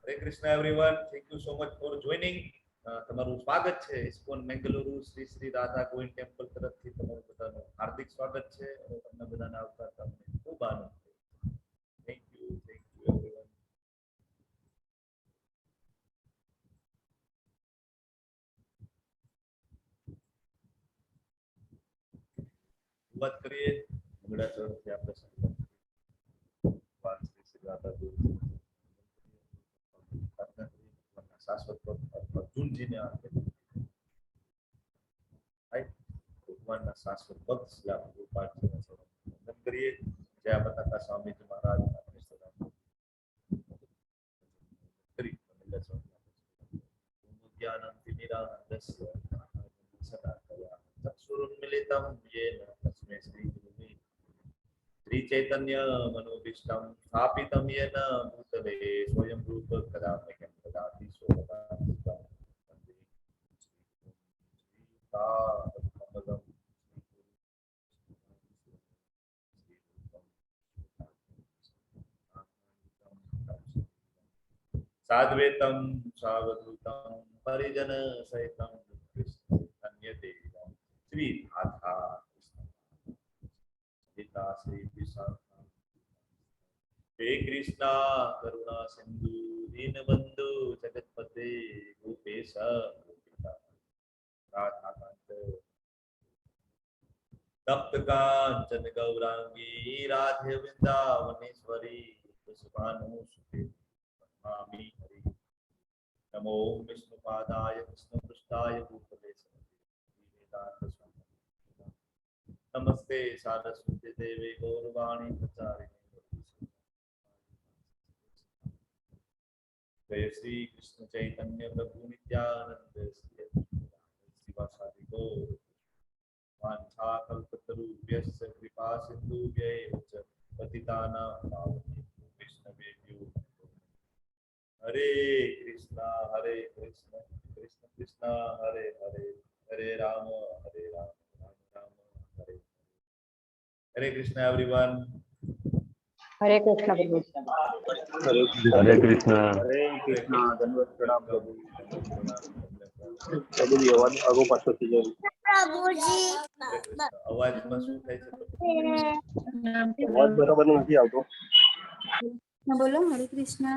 Hare Krishna everyone, thank you so much for joining. તમારું સ્વાગત છે ઇસ્કોન મેંગલુરુ શ્રી શ્રી રાધા ગોવિંદ ટેમ્પલ તરફથી. તમારું બધાનું હાર્દિક સ્વાગત છે અને તમને બધાને આવતા તમને ખૂબ આનંદ છે. Thank you everyone. વાત કરીએ મંગળાચરણથી આપણે ભગવાન શ્રી શ્રી રાધા ગોવિંદ શાશ્વત અર્જુનજીને આપે ભગવાનના શાશ્વત ભક્ત શ્રી આપણે પાઠ કરીએ. જય બતાકા સ્વામીજી મહારાજ આપણે સદા કરી જ્ઞાનંતિ નિરાનંદસ્ય સદા કયા ચક્ષુરુન્મિલિતં યેન તસ્मै શ્રી ગુરુવે શ્રી ચૈતન્ય મનોભીષ્ટં સ્થાપિतं યેન ભૂતલે સ્વયં રૂપ કદામયં દદાતિ સ્વપદાન્તિકં साद्वैतं सावधूतं परिजन सहितं अन्यते श्री राधा गीता श्री विशाखा हे कृष्णा करुणा सिंधु दीनबंधु जगतपते गोपेश राधा कांत तप्त कांचन गौरांगी राधे वृंदावनेश्वरी पुष्पानुसुते नमामि हरि नमो विष्णुपादाय कृष्णपृष्ठाय भूतले वेदांत स्वामी नमस्ते सारस्वती देवे गौरवाणी प्रचारिणे जय श्री कृष्ण चैतन्य प्रभु नित्यानंद श्री शिवासादि गौर वांछा कल्पतरुभ्यश्च कृपा सिन्धुभ्यैव च पतितानां पावनेभ्यो वैष्णवेभ्यो हरे कृष्ण कृष्ण कृष्ण हरे हरे हरे राम राम राम हरे हरे कृष्ण एवरीवन. हरे कृष्ण प्रभु. हरे कृष्ण. धन्यवाद प्रणाम प्रभु. प्रभुजी अवाज आगो पाछो थी जाय. प्रभुजी અવાજમાં શું થાય છે? અવાજ બરાબર નથી આવતો. બોલો. હરે કૃષ્ણ.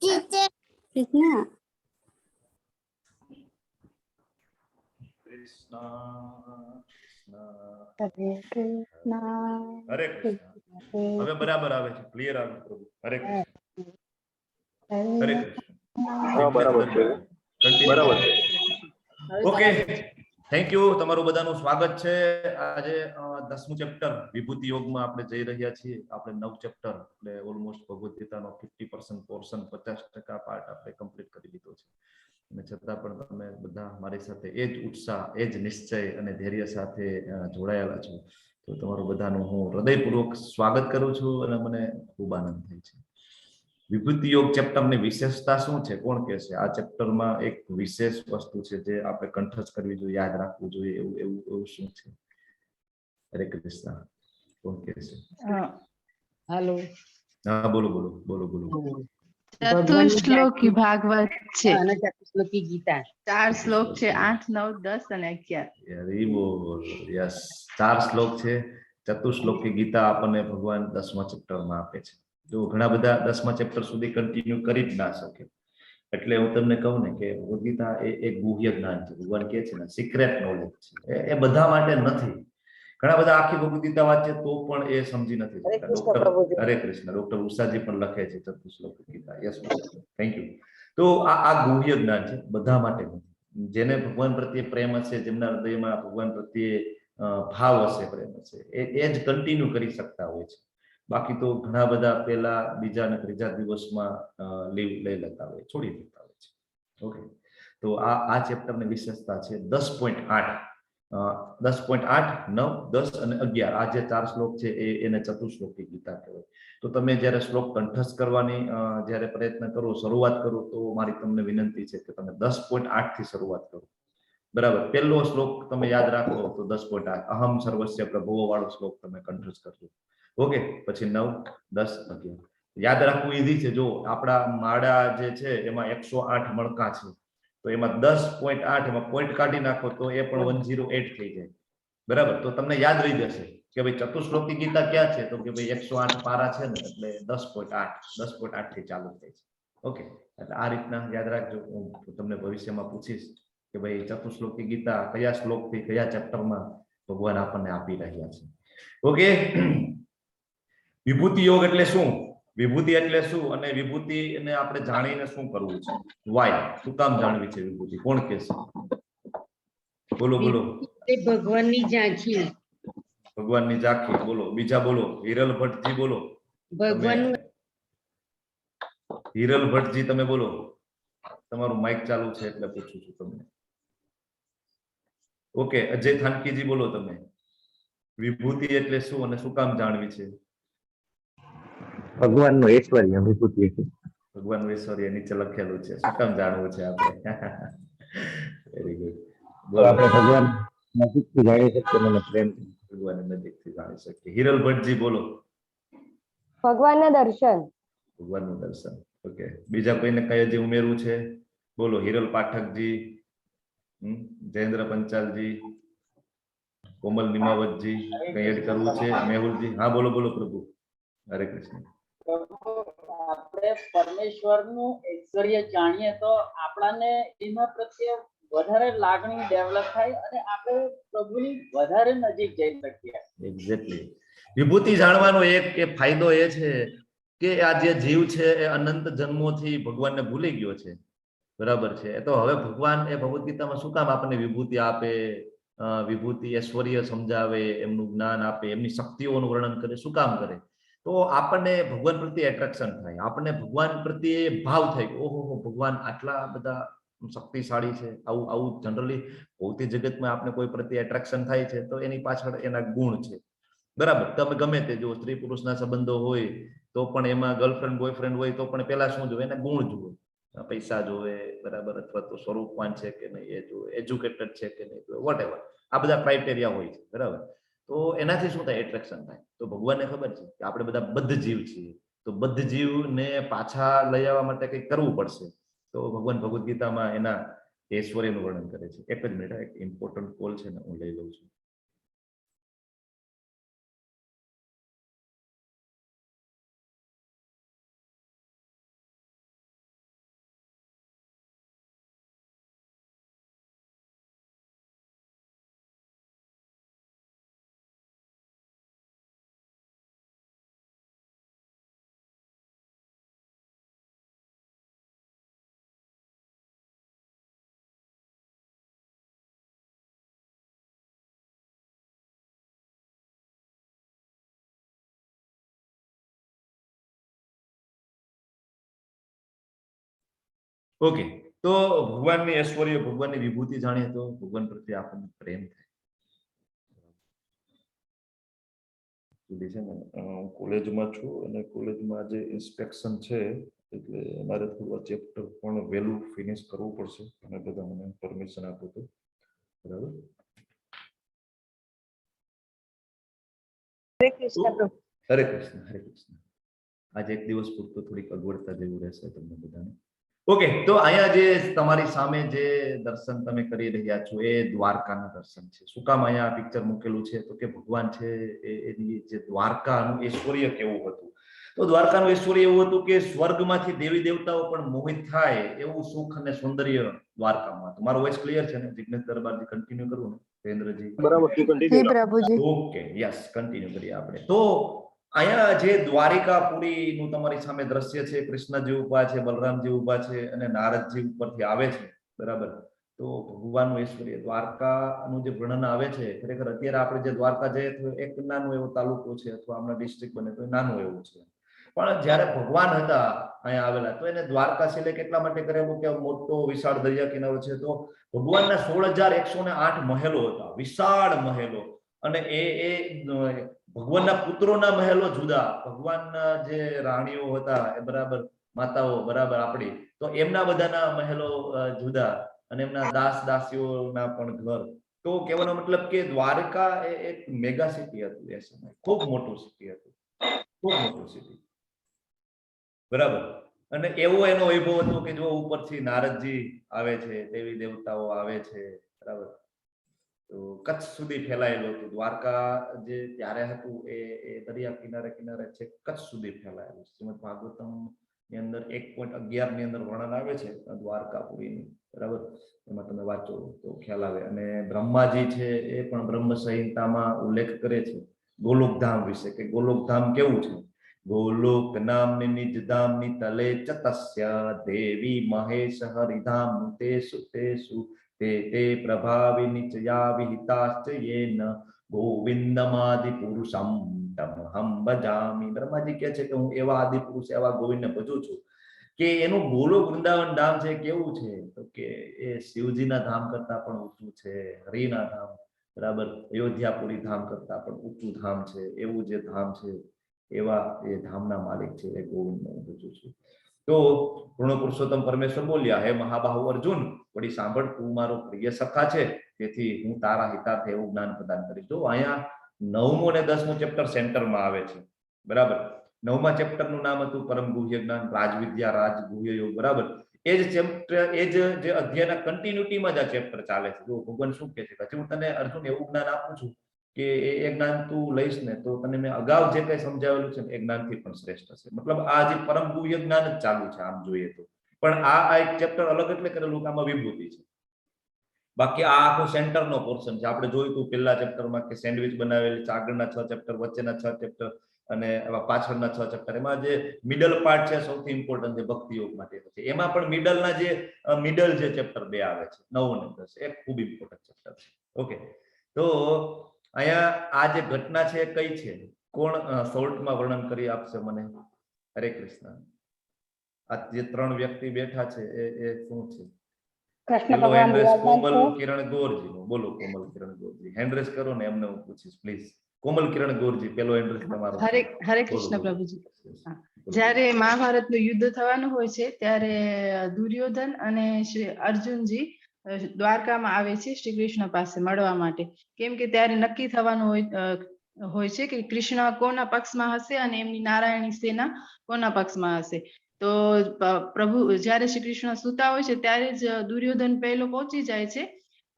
કૃષ્ણ કૃષ્ણ હરે કૃષ્ણ. હરે કૃષ્ણ. હવે બરાબર આવે છે, ક્લિયર આવે છે પ્રભુ. હરે કૃષ્ણ. હરે કૃષ્ણ. હા બરાબર છે. બરાબર છે. Okay, thank you. તમારું બધાનું સ્વાગત છે. આજે 10મું ચેપ્ટર વિભૂતિ યોગમાં આપણે જઈ રહ્યા છીએ. આપણે 9 ચેપ્ટર એટલે ઓલમોસ્ટ ભગવદ ગીતાનો 50% પોર્શન 50% પાર્ટ આપણે કમ્પ્લીટ કરી દીધો છે. અને છતાં પણ તમે બધા મારી સાથે એ જ ઉત્સાહ, એ જ નિશ્ચય અને ધૈર્ય સાથે જોડાયેલા છો. તો તમારું બધાનું હું હૃદયપૂર્વક સ્વાગત કરું છું અને મને ખૂબ આનંદ થાય છે. વિભૂતિ યોગ ચેપ્ટરની વિશેષતા શું છે? કોણ કહે છે? આ ચેપ્ટરમાં એક વિશેષ વસ્તુ છે જે આપણે કંઠસ્થ કરવી જોઈએ, યાદ રાખવું જોઈએ. એવું શું છે? હરે કૃષ્ણ. કોણ કહે છે? हेलो. હા, બોલો. ચતુશ્લોકી ભાગવત છે અને ચતુશ્લોકી ગીતા. 4 શ્લોક છે, 8, 9, 10 અને 11. હરી બોલ. યસ, 4 શ્લોક છે. ચતુશ્લોકી ગીતા આપણને ભગવાન 10મા ચેપ્ટરમાં આપે છે. જો ઘણા બધા 10મા ચેપ્ટર સુધી કન્ટિન્યુ કરી જ ના શકે. એટલે હું તમને કહું ને કે ભગવદ ગીતા એ એક ગુહ્ય જ્ઞાન છે. ભગવાન કહે છે ને સિક્રેટ નોલેજ છે. એ બધા માટે નથી. ઘણા બધા આખી ભગવદ ગીતા વાંચે તો પણ એ સમજી નથી શકતા. હરે કૃષ્ણ. ડોક્ટર ઉષાજી પણ લખે છે Chatushloki Gita. Yes, thank you. તો આ ગુહ્ય જ્ઞાન છે, બધા માટે નથી. જેને ભગવાન પ્રત્યે પ્રેમ હશે, જેમના હૃદયમાં ભગવાન પ્રત્યે ભાવ હશે, પ્રેમ હશે, એ જ કન્ટિન્યુ કરી શકતા હોય છે. બાકી તો ઘણા બધા પહેલા, બીજા અને ત્રીજા દિવસમાં લીવ લઈ લેતા હોય, છોડી દેતા હોય છે. ઓકે, તો આ ચેપ્ટરની વિશેષતા છે 10.8, 10.8, 9, 10 અને 11. આ જે 4 શ્લોક છે એને ચતુશ્લોકી ગીતા કહેવાય. તો તમે જ્યારે શ્લોક કંઠસ્થ કરવાની જ્યારે પ્રયત્ન કરો, શરૂઆત કરો, તો મારી તમને વિનંતી છે કે તમે 10.8 થી શરૂઆત કરો. બરાબર. પહેલો શ્લોક તમે યાદ રાખો તો 10.8 અહમ સર્વસ્ય પ્રભુઓ વાળો શ્લોક તમે કંઠસ્થ કરજો. ઓકે, પછી 9, 10, 11. યાદ રાખવું ઈઝી છે. જો આપણા માળા જે છે એમાં 108 મણકા છે, તો એમાં 10.8 એમાં પોઈન્ટ કાઢી નાખો તો એ પણ 108 થઈ જાય. બરાબર, તો તમને યાદ રહી જશે કે ભાઈ ચતુશ્લોકી ગીતા ક્યાં છે, તો કે ભાઈ 108 પારા છે ને, એટલે 10.8 થી ચાલુ થાય છે. ઓકે, એટલે આ રીતના યાદ રાખજો. હું તમને ભવિષ્યમાં પૂછીશ કે ભાઈ ચતુશ્લોકી ગીતા કયા શ્લોકથી કયા ચેપ્ટરમાં ભગવાન આપણને આપી રહ્યા છે. ઓકે, વિભૂતિ યોગ એટલે શું, વિભૂતિ એટલે શું, અને વિભૂતિને આપણે જાણીને શું કરવું છે, વાય, શું કામ જાણવી છે વિભૂતિ, કોણ કહેશે? બોલો બોલો. ભગવાનની ઝાંખી. ભગવાનની ઝાંખી. બોલો, બીજા બોલો. હિરલ ભટ્ટજી બોલો. ભગવાનનું હિરલ ભટ્ટજી તમે બોલો. તમારું માઇક ચાલુ છે એટલે પૂછું છું તમને. ઓકે, અજય થાનકીજી બોલો તમે. વિભૂતિ એટલે શું અને શું કામ જાણવી છે? ભગવાનનું ઐશ્વર્ય વિભૂતિ. ભગવાનનું ઐશ્વર્ય નીચે લખેલું છે, શું કામ જાણવું છે આપણે? Very good. આપણે ભગવાન નજીકથી જાણી શકીએ મને પ્રેમ. ભગવાન નજીકથી જાણી શકીએ. હિરલ ભટ્ટજી બોલો. ભગવાનના દર્શન. ભગવાનનું દર્શન. ઓકે, બીજા કોઈને કઈ હજી ઉમેરવું છે? બોલો. હિરલ પાઠકજી, જયેન્દ્ર પંચાલજી, કોમલ નિમાવતજી, કઈ એડ કરવું છે? મેહુલજી, હા બોલો બોલો પ્રભુ. હરે કૃષ્ણ. આપણે પરમેશ્વરનું ઐશ્વર્ય જાણીએ તો આપણને એના પ્રત્યે વધારે લાગણી ડેવલપ થાય અને આપણે પ્રભુની વધારે નજીક જઈ શકીએ. એક્ઝેક્ટલી. વિભૂતિ જાણવાનો એક ફાયદો એ છે કે આ જે જીવ છે એ અનંત જન્મોથી ભગવાનને ભૂલી ગયો છે. બરાબર છે. તો હવે ભગવાન એ ભગવદ ગીતામાં શું કામ આપણને વિભૂતિ આપે, વિભૂતિ ઐશ્વર્ય સમજાવે, એમનું જ્ઞાન આપે, એમની શક્તિઓનું વર્ણન કરે, શું કામ કરે? તો આપણને ભગવાન પ્રત્યે એટ્રેક્શન થાય, આપણને ભગવાન પ્રત્યે ભાવ થાય કે ઓહો ભગવાન આટલા બધા શક્તિશાળી છે. આવું જનરલી ભૌતિક જગતમાં આપણે કોઈ પ્રત્યે એટ્રેક્શન થાય છે તો એની પાછળ એના ગુણ છે. બરાબર, તમે ગમે તે જો સ્ત્રી પુરુષના સંબંધો હોય તો પણ એમાં ગર્લફ્રેન્ડ બોયફ્રેન્ડ હોય તો પણ પેલા શું જોવે? એના ગુણ જોવે. પૈસા જોવે, બરાબર, અથવા તો સ્વરૂપવાન છે કે નહીં એ જોવે, એજ્યુકેટેડ છે કે નહીં, વોટ એવર, આ બધા ક્રાઇટેરિયા હોય છે. બરાબર, તો એનાથી શું થાય? એટ્રેક્શન થાય. તો ભગવાનને ખબર છે કે આપણે બધા બદ્ધ જીવ છીએ, તો બદ્ધ જીવને પાછા લઈ આવવા માટે કંઈક કરવું પડશે. તો ભગવાન ભગવદ ગીતામાં એના ઐશ્વર્યનું વર્ણન કરે છે. એક જ મિનિટ, એક ઇમ્પોર્ટન્ટ કોલ છે ને, હું લઈ લઉં છું. ઓકે, તો ભગવાનની ઐશ્વર્ય, ભગવાનની વિભૂતિ જાણીએ તો ભગવાન પ્રત્યે આપણને પ્રેમ થાય. છે ને, હું કોલેજમાં છું અને કોલેજમાં જે ઇન્સ્પેક્શન છે એટલે મારે થોડું ચેપ્ટર પણ વહેલું ફિનિશ કરવું પડશે. અને બધા મને પરમિશન આપો તો બરાબર. હરે કૃષ્ણ. હરે કૃષ્ણ. હરે કૃષ્ણ. આજે એક દિવસ પૂરતું થોડીક અગવડતા જેવું રહેશે તમને બધાને. ઓકે, તો અહીંયા જે તમારી સામે જે દર્શન તમે કરી રહ્યા છો એ દ્વારકાના દર્શન છે. શું કામ અહીંયા પિક્ચર મૂકેલું છે? તો કે ભગવાન છે એની જે દ્વારકાનું ઐશ્વર્ય કેવું હતું. તો દ્વારકાનું ઐશ્વર્ય એવું હતું કે સ્વર્ગમાંથી દેવી દેવતાઓ પણ મોહિત થાય એવું સુખ અને સૌંદર્ય દ્વારકામાં. તમારો વોઇસ ક્લિયર છે ને? જિગ્નેશ દરબારજી કન્ટિન્યુ કરવું ને? જયેન્દ્રજી બરાબર છે, કન્ટિન્યુ. પ્રભુજી. ઓકે, યસ, કન્ટિન્યુ કરીએ આપણે. તો અહીંયા જે દ્વારિકાપુરીનું તમારી સામે દ્રશ્ય છે, કૃષ્ણજી ઉભા છે, બલરામજી ઉભા છે અને નારદજી ઉપરથી આવે છે. બરાબર, તો ભગવાનનું ઐશ્વર્ય, દ્વારકાનું જે વર્ણન આવે છે, ખરેખર અત્યારે આપણે જે દ્વારકા જઈએ તો એક નાનો એવો તાલુકો છે અથવા હમણાં ડિસ્ટ્રિક્ટ બને તો નાનું એવું છે. પણ જ્યારે ભગવાન હતા અહીંયા આવેલા તો એને દ્વારકા સિલેક્ટ એટલા માટે કરેલું કે મોટો વિશાળ દરિયા કિનારો છે. તો ભગવાનના 16,108 મહેલો હતા, વિશાળ મહેલો. અને એ ભગવાનના પુત્રોના મહેલો જુદા, ભગવાનના જે રાણીઓ હતા એ બરાબર, માતાઓ બરાબર આપણી, તો એમના બધાના મહેલો જુદા, અને એમના દાસ દાસીઓના પણ ઘર. તો કહેવાનો મતલબ કે દ્વારકા એ એક મેગા સિટી હતું એ સમય, ખૂબ મોટું સિટી હતું. ખૂબ મોટું સિટી, બરાબર. અને એવો એનો વૈભવ હતો કે જો ઉપરથી નારદજી આવે છે, દેવી દેવતાઓ આવે છે, બરાબર. તો કચ્છ સુધી ફેલાયેલું હતું. દ્વારકા જે ત્યારે હતું એ દરિયા કિનારે કિનારે છે, કચ્છ સુધી ફેલાયેલું. શ્રીમદ ભાગવતમ ની અંદર 1.11 ની અંદર વર્ણન આવે છે દ્વારકાપુરીની, બરાબર. એમાં તમે વાંચો તો ખ્યાલ આવે. અને બ્રહ્માજી છે એ પણ બ્રહ્મ સંહિતામાં ઉલ્લેખ કરે છે ગોલોકધામ વિશે, કે ગોલોકધામ કેવું છે. ગોલોક નામની નિજધામની તલે ચ તસ્ય દેવી મહેશ હરિધામ તેસુ તેસુ તે તે પ્રભાવિની ચ યા વિહિતાશ્ચ યેન ગોવિંદમાદિ પુરુષમ તમહમ ભજામિ. બ્રહ્માજી કહે છે કે હું એવા આદિ પુરુષ એવા ગોવિંદને ભજું છું. કે એનું ગોલોક વૃંદાવન ધામ છે કેવું છે, તો કે એ શિવજીના ધામ કરતા પણ ઊંચું છે, હરિના ધામ, બરાબર. અયોધ્યાપુરી ધામ કરતા પણ ઊંચું ધામ છે. એવું જે ધામ છે એવા એ ધામના માલિક છે એ ગોવિંદને હું ભજું છું. તો પૂર્ણ પુરુષોત્તમ પરમેશ્વર બોલ્યા, હે મહાબાહુ અર્જુન, વળી સાંભળ, તું મારો પ્રિય સખા છે, તેથી હું તારા હિતાર્થે એવું જ્ઞાન પ્રદાન કરીશ. જો અહીંયા 9મું અને 10મું ચેપ્ટર સેન્ટરમાં આવે છે, બરાબર. 9મા ચેપ્ટરનું નામ હતું પરમ ગુહ્ય જ્ઞાન, રાજવિદ્યા, રાજગુહ્ય યોગ, બરાબર. એ જ ચેપ્ટર, એ જે અધ્યાયના કન્ટિન્યુટીમાં જ આ ચેપ્ટર ચાલે છે. જો ભગવાન શું કહે છે, હજી હું તને અર્જુન એવું જ્ઞાન આપું છું કે એ જ્ઞાન તું લઈશ ને તો તને મેં અગાઉ જે કઈ સમજાવેલું છે એ જ્ઞાનથી પણ શ્રેષ્ઠ હશે. મતલબ આ જે પરમ ગુહ્ય જ્ઞાન જ ચાલુ છે આમ જોઈએ તો. પણ આ એક ચેપ્ટર અલગ એટલે કરેલું કે આમાં વિભૂતિ છે. બાકી આ આખો સેન્ટરનો પોર્શન છે. આપણે જોયું હતું પહેલા ચેપ્ટરમાં કે સેન્ડવિચ બનાવેલી છે, આગળના 6 ચેપ્ટર, વચ્ચેના 6 ચેપ્ટર અને એવા પાછળના 6 ચેપ્ટર. એમાં જે મિડલ પાર્ટ છે સૌથી ઇમ્પોર્ટન્ટ છે, ભક્તિ યોગ માટે છે. એમાં પણ મિડલ જે ચેપ્ટર 2 આવે છે 9 અને 10, એ ખૂબ ઇમ્પોર્ટન્ટ ચેપ્ટર છે. ઓકે, તો અહીંયા આ જે ઘટના છે કઈ છે, કોણ શોર્ટમાં વર્ણન કરી આપશે મને? હરે કૃષ્ણ. આ જે 3 વ્યક્તિ બેઠા છે એ શું છે? કૃષ્ણ પેલો ભગવાન હેન્ડ રેસ બિરાજમાન કોમલ છે. કિરણ ગોરજી નો. બોલો કોમલ કિરણ ગોરજી, હેન્ડ રેસ કરો ને, એમને હું પૂછીશ પ્લીઝ. કોમલ કિરણ ગોરજી, પેલો હેન્ડ રેસ તમારો. હરે હરે બોલો, કૃષ્ણ બોલો. પ્રભુજી. જ્યારે મહાભારતનું યુદ્ધ થવાનું હોય છે ત્યારે દુર્યોધન અને શ્રી અર્જુનજી દ્વારકામાં આવે છે શ્રી કૃષ્ણ પાસે મળવા માટે. કેમ કે ત્યારે નક્કી થવાનું હોય છે કે કૃષ્ણ કોના પક્ષમાં હશે અને એમની નારાયણી સેના કોના પક્ષમાં હશે. તો પ્રભુ જ્યારે શ્રી કૃષ્ણ સૂતા હોય છે ત્યારે જ દુર્યોધન પહેલો પહોંચી જાય છે,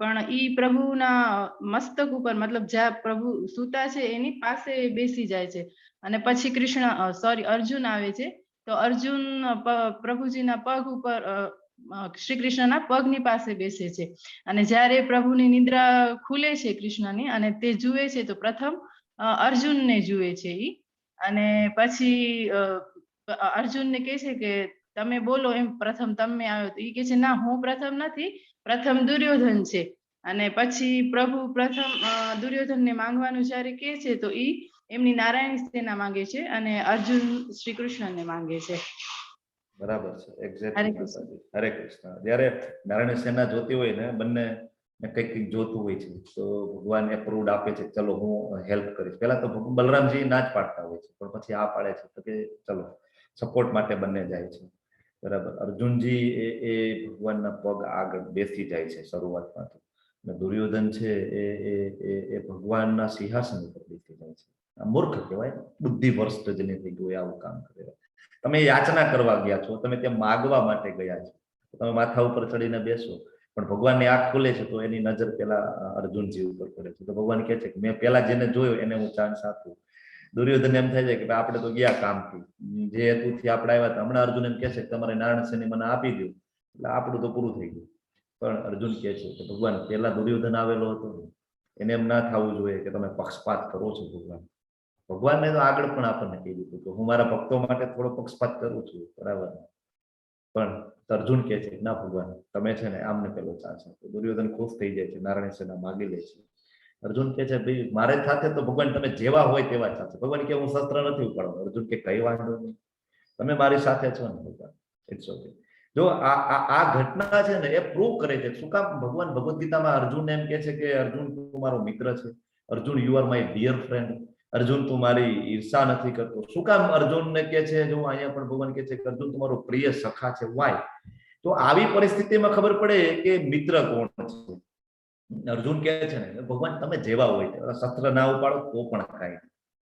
પણ ઈ પ્રભુના મસ્તક ઉપર, મતલબ જ્યાં પ્રભુ સૂતા છે એની પાસે બેસી જાય છે. અને પછી અર્જુન આવે છે. તો અર્જુન પ્રભુજીના પગ ઉપર, શ્રી કૃષ્ણના પગની પાસે બેસે છે. અને જ્યારે પ્રભુની નિદ્રા ખુલે છે કૃષ્ણની અને તે જુએ છે તો પ્રથમ અર્જુનને જુએ છે ઈ. અને પછી અર્જુનને કહે છે કે તમે બોલો, એમ પ્રથમ તમે આવ્યો. તો ઈ કહે છે ના, હું પ્રથમ નથી, પ્રથમ દુર્યોધન છે. અને પછી પ્રભુ પ્રથમ દુર્યોધનને માંગવાનું જ્યારે કહે છે તો ઈ એમની નારાયણ સેના માંગે છે અને અર્જુન શ્રી કૃષ્ણને માંગે છે. બરાબર છે, એક્ઝેક્ટલી. હરે કૃષ્ણ. જ્યારે નારાયણ સેના જોતી હોય ને, બંને કંઈક જોતું હોય છે તો ભગવાન એપ્રુવડ આપે છે, ચલો હું હેલ્પ કરીશ. પહેલા તો બલરામજી ના જ પાડતા હોય છે, પણ પછી આ પાડે છે તો કે ચલો સપોર્ટ માટે બંને જાય છે, બરાબર. અર્જુનજી એ ભગવાનના પગ આગળ બેસી જાય છે શરૂઆતમાં તો. અને દુર્યોધન છે એ ભગવાનના સિંહાસન ઉપર બેસી જાય છે. આ મૂર્ખ કહેવાય, બુદ્ધિ ભ્રષ્ટ જેને થઈ ગયું આવું કામ કરે. તમે યાચના કરવા ગયા છો, તમે ત્યાં માગવા માટે ગયા છો, તમે માથા ઉપર ચડીને બેસો, પણ ભગવાનની આંખ ખુલે છે તો એની નજર પેલા અર્જુનજી ઉપર પડે છે. તો ભગવાન કહે છે કે મેં પેલા જેને જોયો એને હું ચાન્સ આપું. દુર્યોધન એમ થાય છે કે આપણે તો ગયા કામથી, જે હેતુથી આપણે આવ્યા હતા. હમણાં અર્જુન એમ કહે છે કે તમારે નારાયણ સેને મને આપી દો એટલે આપણું તો પૂરું થઈ ગયું. પણ અર્જુન કહે છે કે ભગવાન પેલા દુર્યોધન આવેલો હતો, એને એમ ના થવું જોઈએ કે તમે પક્ષપાત કરો છો. ભગવાનને તો આગળ પણ આપણને કહી દીધું કે હું મારા ભક્તો માટે થોડો પક્ષપાત કરું છું, બરાબર. પણ અર્જુન કહે છે ના ભગવાન, તમે છે ને આમને પેલો ચાન્સ આપો. દુર્યોધન ખુશ થઈ જાય છે, નારાયણ સેના માગી લે છે. અર્જુન કહે છે ભાઈ મારે સાથે તો ભગવાન તમે જેવા હોય તેવા ચાલશે. ભગવાન કે હું શસ્ત્ર નથી ઉપાડતો. અર્જુન કે કઈ વાંધો નહીં, તમે મારી સાથે છો ને ભગવાન, ઇટ્સ ઓકે. જો આ ઘટના છે ને એ પ્રૂવ કરે છે. શું કામ? ભગવાન ભગવદ્ ગીતામાં અર્જુનને એમ કહે છે કે અર્જુન તું મારો મિત્ર છે, Arjun you are my dear friend, Arjun તું મારી ઈર્ષા નથી કરતો. શું કામ અર્જુનને કહે છે? જો અહીંયા પણ ભગવાન કહે છે કે અર્જુન તમારો પ્રિય સખા છે. વાય? તો આવી પરિસ્થિતિમાં ખબર પડે કે મિત્ર કોણ છે. અર્જુન કહે છે ને ભગવાન તમે જેવા હોય, શસ્ત્ર ના ઉપાડો તો પણ કાંઈ,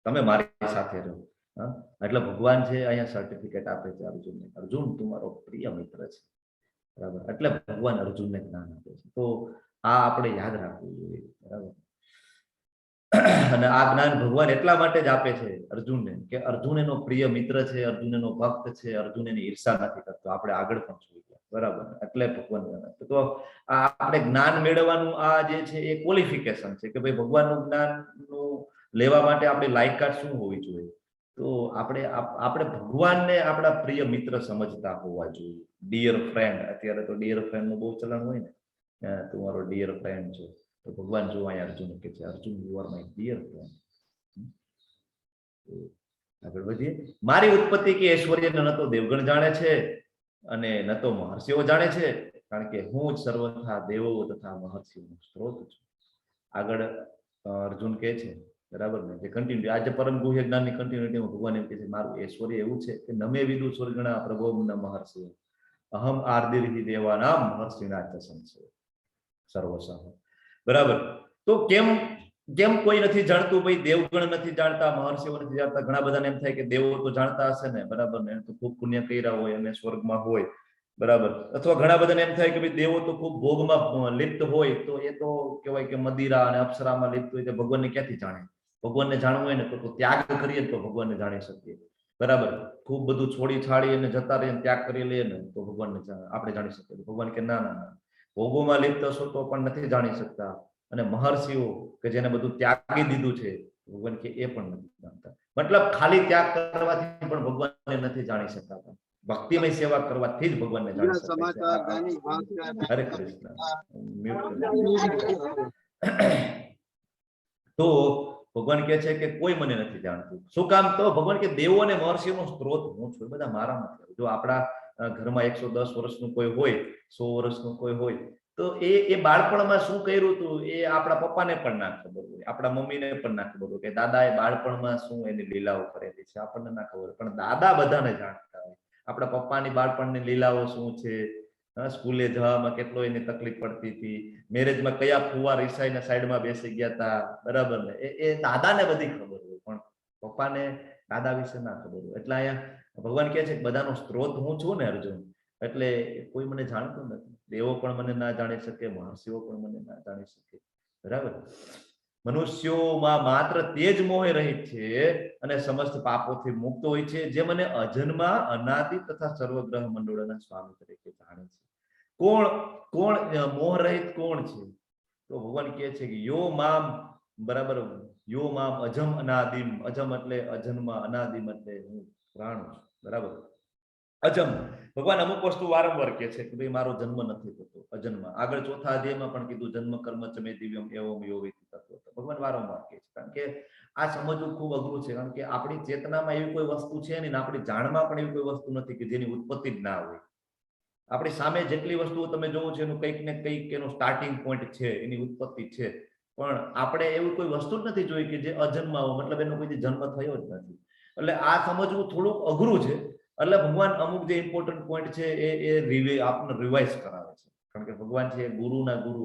તમે મારી સાથે રહો. હા, એટલે ભગવાન છે અહીંયા સર્ટિફિકેટ આપે છે અર્જુનને, અર્જુન તમારો પ્રિય મિત્ર છે, બરાબર. એટલે ભગવાન અર્જુનને જ્ઞાન આપે છે. તો આ આપણે યાદ રાખવું જોઈએ, બરાબર. અને આ જ્ઞાન ભગવાન એટલા માટે જ આપે છે અર્જુનને કે અર્જુન એનો પ્રિય મિત્ર છે, અર્જુન એનો ભક્ત છે, અર્જુન એની ઈર્ષા નથી કરતો. આપણે આગળ પણ જોઈ ગયા, બરાબર. એટલે ભગવાન જ્ઞાન આપે. તો આ આપણે જ્ઞાન મેળવવાનું આ જે છે એ ક્વોલિફિકેશન છે કે ભાઈ ભગવાનનું જ્ઞાનનું લેવા માટે આપણી લાયકાત શું હોવી જોઈએ. તો આપણે ભગવાનને આપણા પ્રિય મિત્ર સમજતા હોવા જોઈએ. ડિયર ફ્રેન્ડ, અત્યારે તો ડિયર ફ્રેન્ડ નું બહુ ચલણ હોય ને, તમારો ડિયર ફ્રેન્ડ છે. તો ભગવાન જો અહીંયા અર્જુન કે છે, Arjun you are my dear friend. આગળ વધીએ. મારી ઉત્પત્તિ કે ઐશ્વર્યને ન તો દેવગણ જાણે છે અને ન તો મહર્ષિઓ જાણે છે, કારણ કે હું જ સર્વથા દેવો તથા મહર્ષિઓનો સ્ત્રોત છું. આગળ અર્જુન કહે છે, બરાબર ને, જે કન્ટિન્યુ આજે પરમ ગુહ્ય જ્ઞાનની કન્ટિન્યુટીમાં ભગવાન એમ કહે છે મારું ઐશ્વર્ય એવું છે કે નમે વિદુ સ્વર્ગણા પ્રભો ન મહર્ષિ અહમ આર્દિર્હિ દેવાનામ મહર્ષિના ચસન છે સર્વસહ. બરાબર. તો કેમ કોઈ નથી જાણતું? ભાઈ દેવગણ નથી જાણતા, મહર્ષિઓ નથી જાણતા. ઘણા બધાને એમ થાય કે દેવો તો જાણતા હશે ને, બરાબર ને, તો ખૂબ પુણ્ય કર્યા હોય અને સ્વર્ગમાં હોય, બરાબર. અથવા ઘણા બધાને એમ થાય કે ભાઈ દેવો તો ખૂબ ભોગમાં લિપ્ત હોય, તો એ તો કહેવાય કે મદિરા અને અપ્સરામાં લિપ્ત હોય, તો ભગવાનને ક્યાંથી જાણે? ભગવાનને જાણવું હોય ને તો ત્યાગ કરીએ તો ભગવાનને જાણી શકીએ, બરાબર. ખૂબ બધું છોડી છાડી અને જતા રહીને ત્યાગ કરી લઈએ ને તો ભગવાનને આપણે જાણી શકીએ. ભગવાન કે ના ના ના, ભોગોમાં લિપ્ત હશો તો પણ નથી જાણી શકતા. અને મહર્ષિઓ કે જેને બધું ત્યાગી દીધું છે, ભગવાન કે એ પણ નથી જાણતા. મતલબ ખાલી ત્યાગ કરવાથી પણ ભગવાનને નથી જાણી શકતા, ભક્તિમય સેવા કરવાથી જ ભગવાનને જાણી શકાય છે. હરે કૃષ્ણ. તો ભગવાન કહે છે કે કોઈ મને નથી જાણતું. શું કામ? તો ભગવાન કે દેવો અને મહર્ષિઓનો સ્ત્રોત હું છું, બધા મારામાં. જો આપણા ઘરમાં 110 વર્ષનું કોઈ હોય, 100 વર્ષનું કોઈ હોય, તો એ બાળપણમાં શું કર્યું હતું એ આપણા પપ્પાને પણ ના ખબર હોય, આપણા મમ્મીને પણ ના ખબર હોય કે દાદાએ બાળપણમાં શું એની લીલાઓ કરેલી છે, આપણને ના ખબર હોય. પણ દાદા બધાને જાણતા હોય. આપણા પપ્પાની બાળપણની લીલાઓ શું છે, સ્કૂલે જવામાં કેટલો એને તકલીફ પડતી હતી, મેરેજમાં કયા ફુવા રિસાઈને સાઈડમાં બેસી ગયા હતા, બરાબર ને, એ દાદાને બધી ખબર હોય. પણ પપ્પાને દાદા વિશે ના ખબર હોય. એટલે અહીંયા ભગવાન કહે છે કે બધાનો સ્ત્રોત હું છું ને અર્જુન, એટલે કોઈ મને જાણતું નથી. દેવો પણ મને ના જાણી શકે, મહર્ષિઓ પણ મને ના જાણી શકે, બરાબર. મનુષ્યોમાં માત્ર તે જ મોહે રહિત છે અને સમસ્ત પાપોથી મુક્ત હોય છે, જે મને અજન્મા અનાદિ તથા સર્વગ્રહ મંડળોના સ્વામી તરીકે જાણે છે. કોણ મોહ રહિત કોણ છે? તો ભગવાન કહે છે કે યો મામ, બરાબર, યો મામ અજમ અનાદિમ. અજમ એટલે અજન્મા, અનાદિમ એટલે હું પ્રાણ છું, બરાબર. અજમ, ભગવાન અમુક વસ્તુ વારંવાર કહે છે કે ભાઈ મારો જન્મ નથી થતો, અજન્મ. આગળ ચોથા અધ્યાયમાં પણ કીધું જન્મ કર્મ ચ મે દિવ્યમ એવમ યો વેતિ તત્વ. ભગવાન વારંવાર કહે છે, કારણ કે આ સમજવું ખૂબ અઘરું છે. કારણ કે આપણી ચેતનામાં એવી કોઈ વસ્તુ છે નહીં, આપણી જાણમાં પણ એવી કોઈ વસ્તુ નથી કે જેની ઉત્પત્તિ જ ના હોય. આપણી સામે જેટલી વસ્તુઓ તમે જોવો છો એનું કંઈક ને કંઈક એનું સ્ટાર્ટિંગ પોઈન્ટ છે, એની ઉત્પત્તિ છે. પણ આપણે એવી કોઈ વસ્તુ જ નથી જોઈ કે જે અજન્મા હોય, મતલબ એનો કોઈ જન્મ થયો જ નથી. એટલે આ સમજવું થોડુંક અઘરું છે. એટલે ભગવાન અમુક જે ઇમ્પોર્ટન્ટ પોઈન્ટ છે એ આપણને રિવાઇઝ કરાવે છે. કારણ કે ભગવાન છે ગુરુના ગુરુ,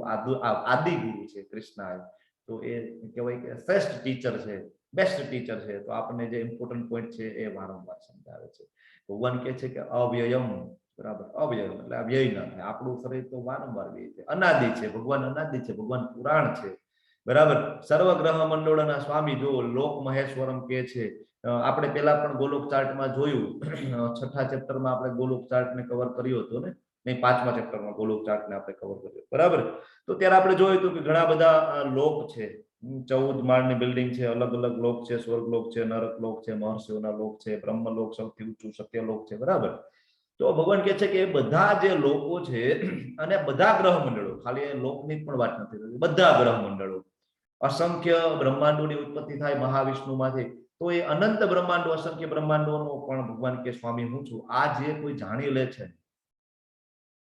આદિ ગુરુ છે કૃષ્ણ. તો એ કહેવાય કે શ્રેષ્ઠ ટીચર છે, બેસ્ટ ટીચર છે. તો આપણને જે ઇમ્પોર્ટન્ટ પોઈન્ટ છે એ વારંવાર સમજાવે છે. ભગવાન કહે છે કે અવ્યયમ, બરાબર. અવ્યયમ એટલે વ્યય ના થાય. આપણું શરીર તો વારંવાર વ્યય છે. અનાદિ છે ભગવાન, અનાદિ છે ભગવાન, પુરાણ છે, બરાબર. સર્વગ્રહ મંડળોના સ્વામી. જો લોક મહેશ્વરમ કે છે, આપણે પેલા પણ ગોલોક ચાર્ટમાં જોયું, 6થા ચેપ્ટરમાં આપણે ગોલોક ચાર્ટને કવર કર્યો હતો ને, નહીં 5મા ચેપ્ટરમાં ગોલોક ચાર્ટને આપણે કવર કર્યો, બરાબર. તો ત્યારે આપણે જોયું હતું કે ઘણા બધા લોક છે, 14 માળની બિલ્ડિંગ છે, અલગ અલગ લોક છે, સ્વર્ગલોક છે, નરક લોક છે, મહર્ષિઓના લોક છે, બ્રહ્મલોક સૌથી ઊંચું સત્યલોક છે, બરાબર. તો ભગવાન કહે છે કે એ બધા જે લોકો છે અને બધા ગ્રહ મંડળો, ખાલી લોકની પણ વાત નથી થતી, બધા ગ્રહ મંડળો, અસંખ્ય બ્રહ્માંડોની ઉત્પત્તિ થાય મહાવિષ્ણુમાંથી. તો એ અનંત બ્રહ્માંડો, અસંખ્ય બ્રહ્માંડોનો પણ ભગવાન કે સ્વામી હું છું. આ જે કોઈ જાણી લે છે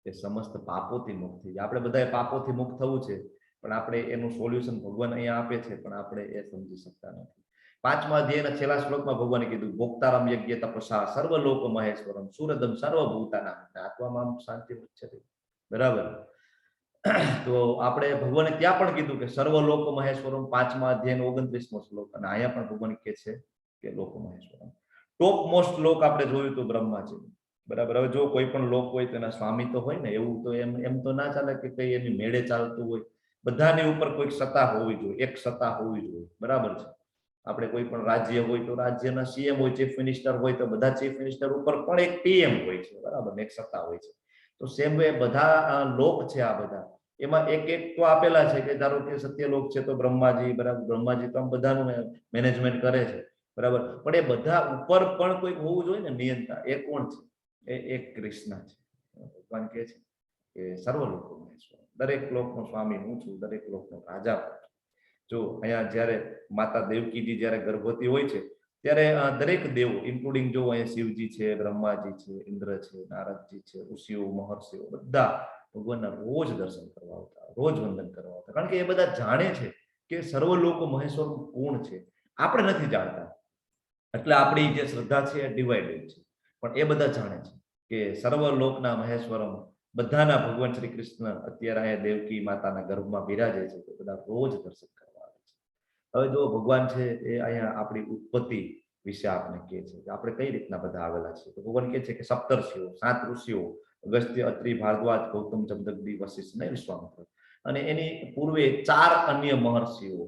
એ સમસ્ત પાપોથી મુક્ત થઈ જાય. આપણે બધાએ પાપોથી મુક્ત થવું છે, પણ આપણે એનું સોલ્યુશન ભગવાન અહીંયા આપે છે, પણ આપણે એ સમજી શકતા નથી. 5મા અધ્યાયના છેલ્લા શ્લોકમાં ભગવાને કીધું ભોક્તારમ યજ્ઞ તપસા સર્વલોક મહેશ્વરમ સુરદમ સર્વભૂતાનામ આત્મામાં શાંતિ મુચ્યતે, બરાબર. તો આપણે ભગવાને ત્યાં પણ કીધું કે સર્વલોક મહેશ્વરમ, 5મા અધ્યાયનો 29મો શ્લોક. અને અહીંયા પણ ભગવાન કહે છે કે લોક મહેશ્વરમ. ટોપ મોસ્ટ લોક આપણે જોયું તો બ્રહ્મા છે, બરાબર. હવે જો કોઈ પણ લોક હોય તેના સ્વામી તો હોય ને, એવું તો એમ તો ના ચાલે કે કઈ એની મેળે ચાલતું હોય. બધાની ઉપર કોઈક સત્તા હોવી જોઈએ, એક સત્તા હોવી જોઈએ, બરાબર છે. આપણે કોઈ પણ રાજ્ય હોય તો રાજ્યના સીએમ હોય, ચીફ મિનિસ્ટર હોય તો બધા ચીફ મિનિસ્ટર ઉપર પણ એક પીએમ હોય છે, બરાબર, એક સત્તા હોય છે. તો સેમ વે બધા લોક છે, આ બધા એમાં એક એક તો આપેલા છે કે ધારો કે સત્યલોક છે તો બ્રહ્માજી, બરાબર, બ્રહ્માજી તો આમ બધાનું મેનેજમેન્ટ કરે છે, બરાબર. પણ એ બધા ઉપર પણ કોઈક હોવું જોઈએ ને નિયંતા. એ કોણ છે? એક કૃષ્ણ છે. ભગવાન કહે છે કે સર્વ લોકોનો ઈશ્વર, દરેક લોકનો સ્વામી હું છું, દરેક લોકનો રાજા હું છું. જો અહીંયા જ્યારે માતા દેવકીજી જ્યારે ગર્ભવતી હોય છે ત્યારે દરેક દેવો ઇન્ક્લુડિંગ જો અહીંયા શિવજી છે, બ્રહ્માજી છે, ઇન્દ્ર છે, નારદજી છે, ઋષિઓ, મહર્ષિઓ બધા ભગવાનના રોજ દર્શન કરવા આવતા, રોજ વંદન કરવા આવતા. કારણ કે એ બધા જાણે છે કે સર્વ લોકો મહેશ્વર કોણ છે. આપણે નથી જાણતા, એટલે આપણી જે શ્રદ્ધા છે એ ડિવાઇડેડ છે. પણ એ બધા જાણે છે કે સર્વ લોકના મહેશ્વરમ, બધાના ભગવાન શ્રી કૃષ્ણ અત્યારે અહીંયા દેવકી માતાના ગર્ભમાં બિરાજે છે, તો બધા રોજ દર્શન કરવા આવે છે. હવે જો ભગવાન છે એ અહીંયા આપણી ઉત્પત્તિ વિશે આપણે કહે છે કે આપણે કઈ રીતના બધા આવેલા છીએ. તો ભગવાન કહે છે કે સપ્તર્ષિઓ, 7 ઋષિઓ, અગસ્ત્ય, અત્રિ, ભારદ્વાજ, ગૌતમ, જમદગ્નિ, વશિષ્ઠ અને વિશ્વામિત્ર, અને એની પૂર્વે 4 અન્ય મહર્ષિઓ,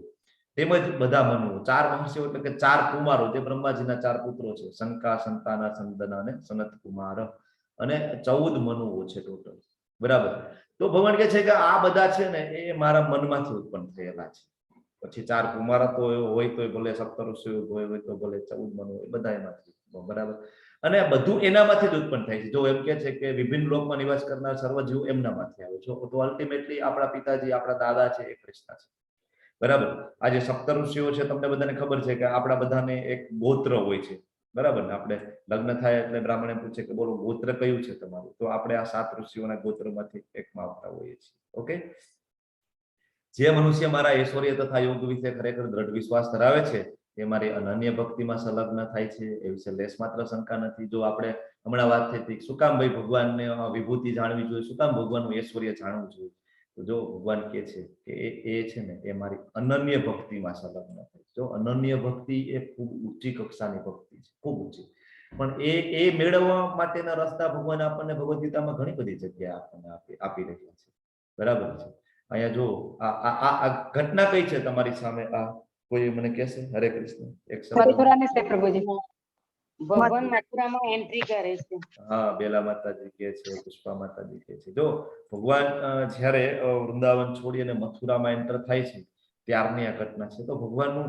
તેમજ બધા મનુઓ. 4 મહર્ષિઓ એટલે કે 4 કુમારો, જે બ્રહ્માજીના 4 પુત્રો છે, શંકા, સંતાના, સંદના અને સનત કુમાર, અને 14 મનુઓ છે ટોટલ, બરાબર. તો ભગવાન કહે છે કે આ બધા છે ને એ મારા મનમાંથી ઉત્પન્ન થયેલા છે. પછી 4 કુમાર તો હોય તો ભલે, સપ્તઋષિઓ હોય તો ભલે, 14 મનુઓ, એ બધા એમાંથી, બરાબર. અને બધું એનામાંથી જ ઉત્પન્ન થાય છે. જો એમ કે છે કે વિભિન્ન લોકમાં નિવાસ કરનાર સર્વ જીવ એમનામાંથી આવે છે, તો અલ્ટિમેટલી આપણા પિતાજી, આપણા દાદા છે એ કૃષ્ણ છે, બરાબર. આ જે સપ્તઋષિઓ છે તમને બધાને ખબર છે કે આપણા બધાને એક ગોત્ર હોય છે, બરાબર ને. આપણે લગ્ન થાય એટલે બ્રાહ્મણે પૂછે કે બોલો ગોત્ર કયું છે તમારું, તો આપણે આ 7 ઋષિઓના ગોત્રમાંથી એકમાં આવતા હોઈએ છીએ. ઓકે. જે મનુષ્ય મારા ઐશ્વર્ય તથા યોગ વિશે ખરેખર દ્રઢ વિશ્વાસ ધરાવે છે એ મારી અનન્ય ભક્તિમાં સંલગ્ન થાય છે, એ વિશે લેશ માત્ર શંકા નથી. જો આપણે હમણાં વાત થઈ હતી શું કામ ભાઈ ભગવાનને વિભૂતિ જાણવી જોઈએ, શું કામ ભગવાનનું ઐશ્વર્ય જાણવું જોઈએ, તો જો ભગવાન કહે છે કે એ છે ને એ મારી અનન્ય ભક્તિમાં સંલગ્ન થાય. જો અનન્ય ભક્તિ એ ખૂબ ઊંચી કક્ષાની ભક્તિ છે, ખૂબ ઊંચી. પણ એ મેળવવા માટેના રસ્તા ભગવાન આપણને ભગવદ ગીતામાં ઘણી બધી જગ્યાએ આપણને આપી રહ્યા છે, બરાબર છે. અહીંયા જો આ ઘટના કઈ છે તમારી સામે, આ કોઈ મને કહેશે? હરે કૃષ્ણ. એક મથુરાની છે પ્રભુજી. ભગવાન મથુરામાં એન્ટ્રી કરે છે. હા, બેલા માતાજી કહે છે, પુષ્પા માતાજી કહે છે. જો ભગવાન જ્યારે વૃંદાવન છોડી અને મથુરામાં એન્ટર થાય છે ત્યારની આ ઘટના છે. તો ભગવાનનું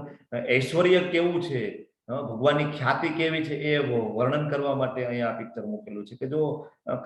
ઐશ્વર્ય કેવું છે, ભગવાનની ખ્યાતિ કેવી છે, એ વર્ણન કરવા માટે અહીંયા પિક્ચર મૂકેલું છે. કે જો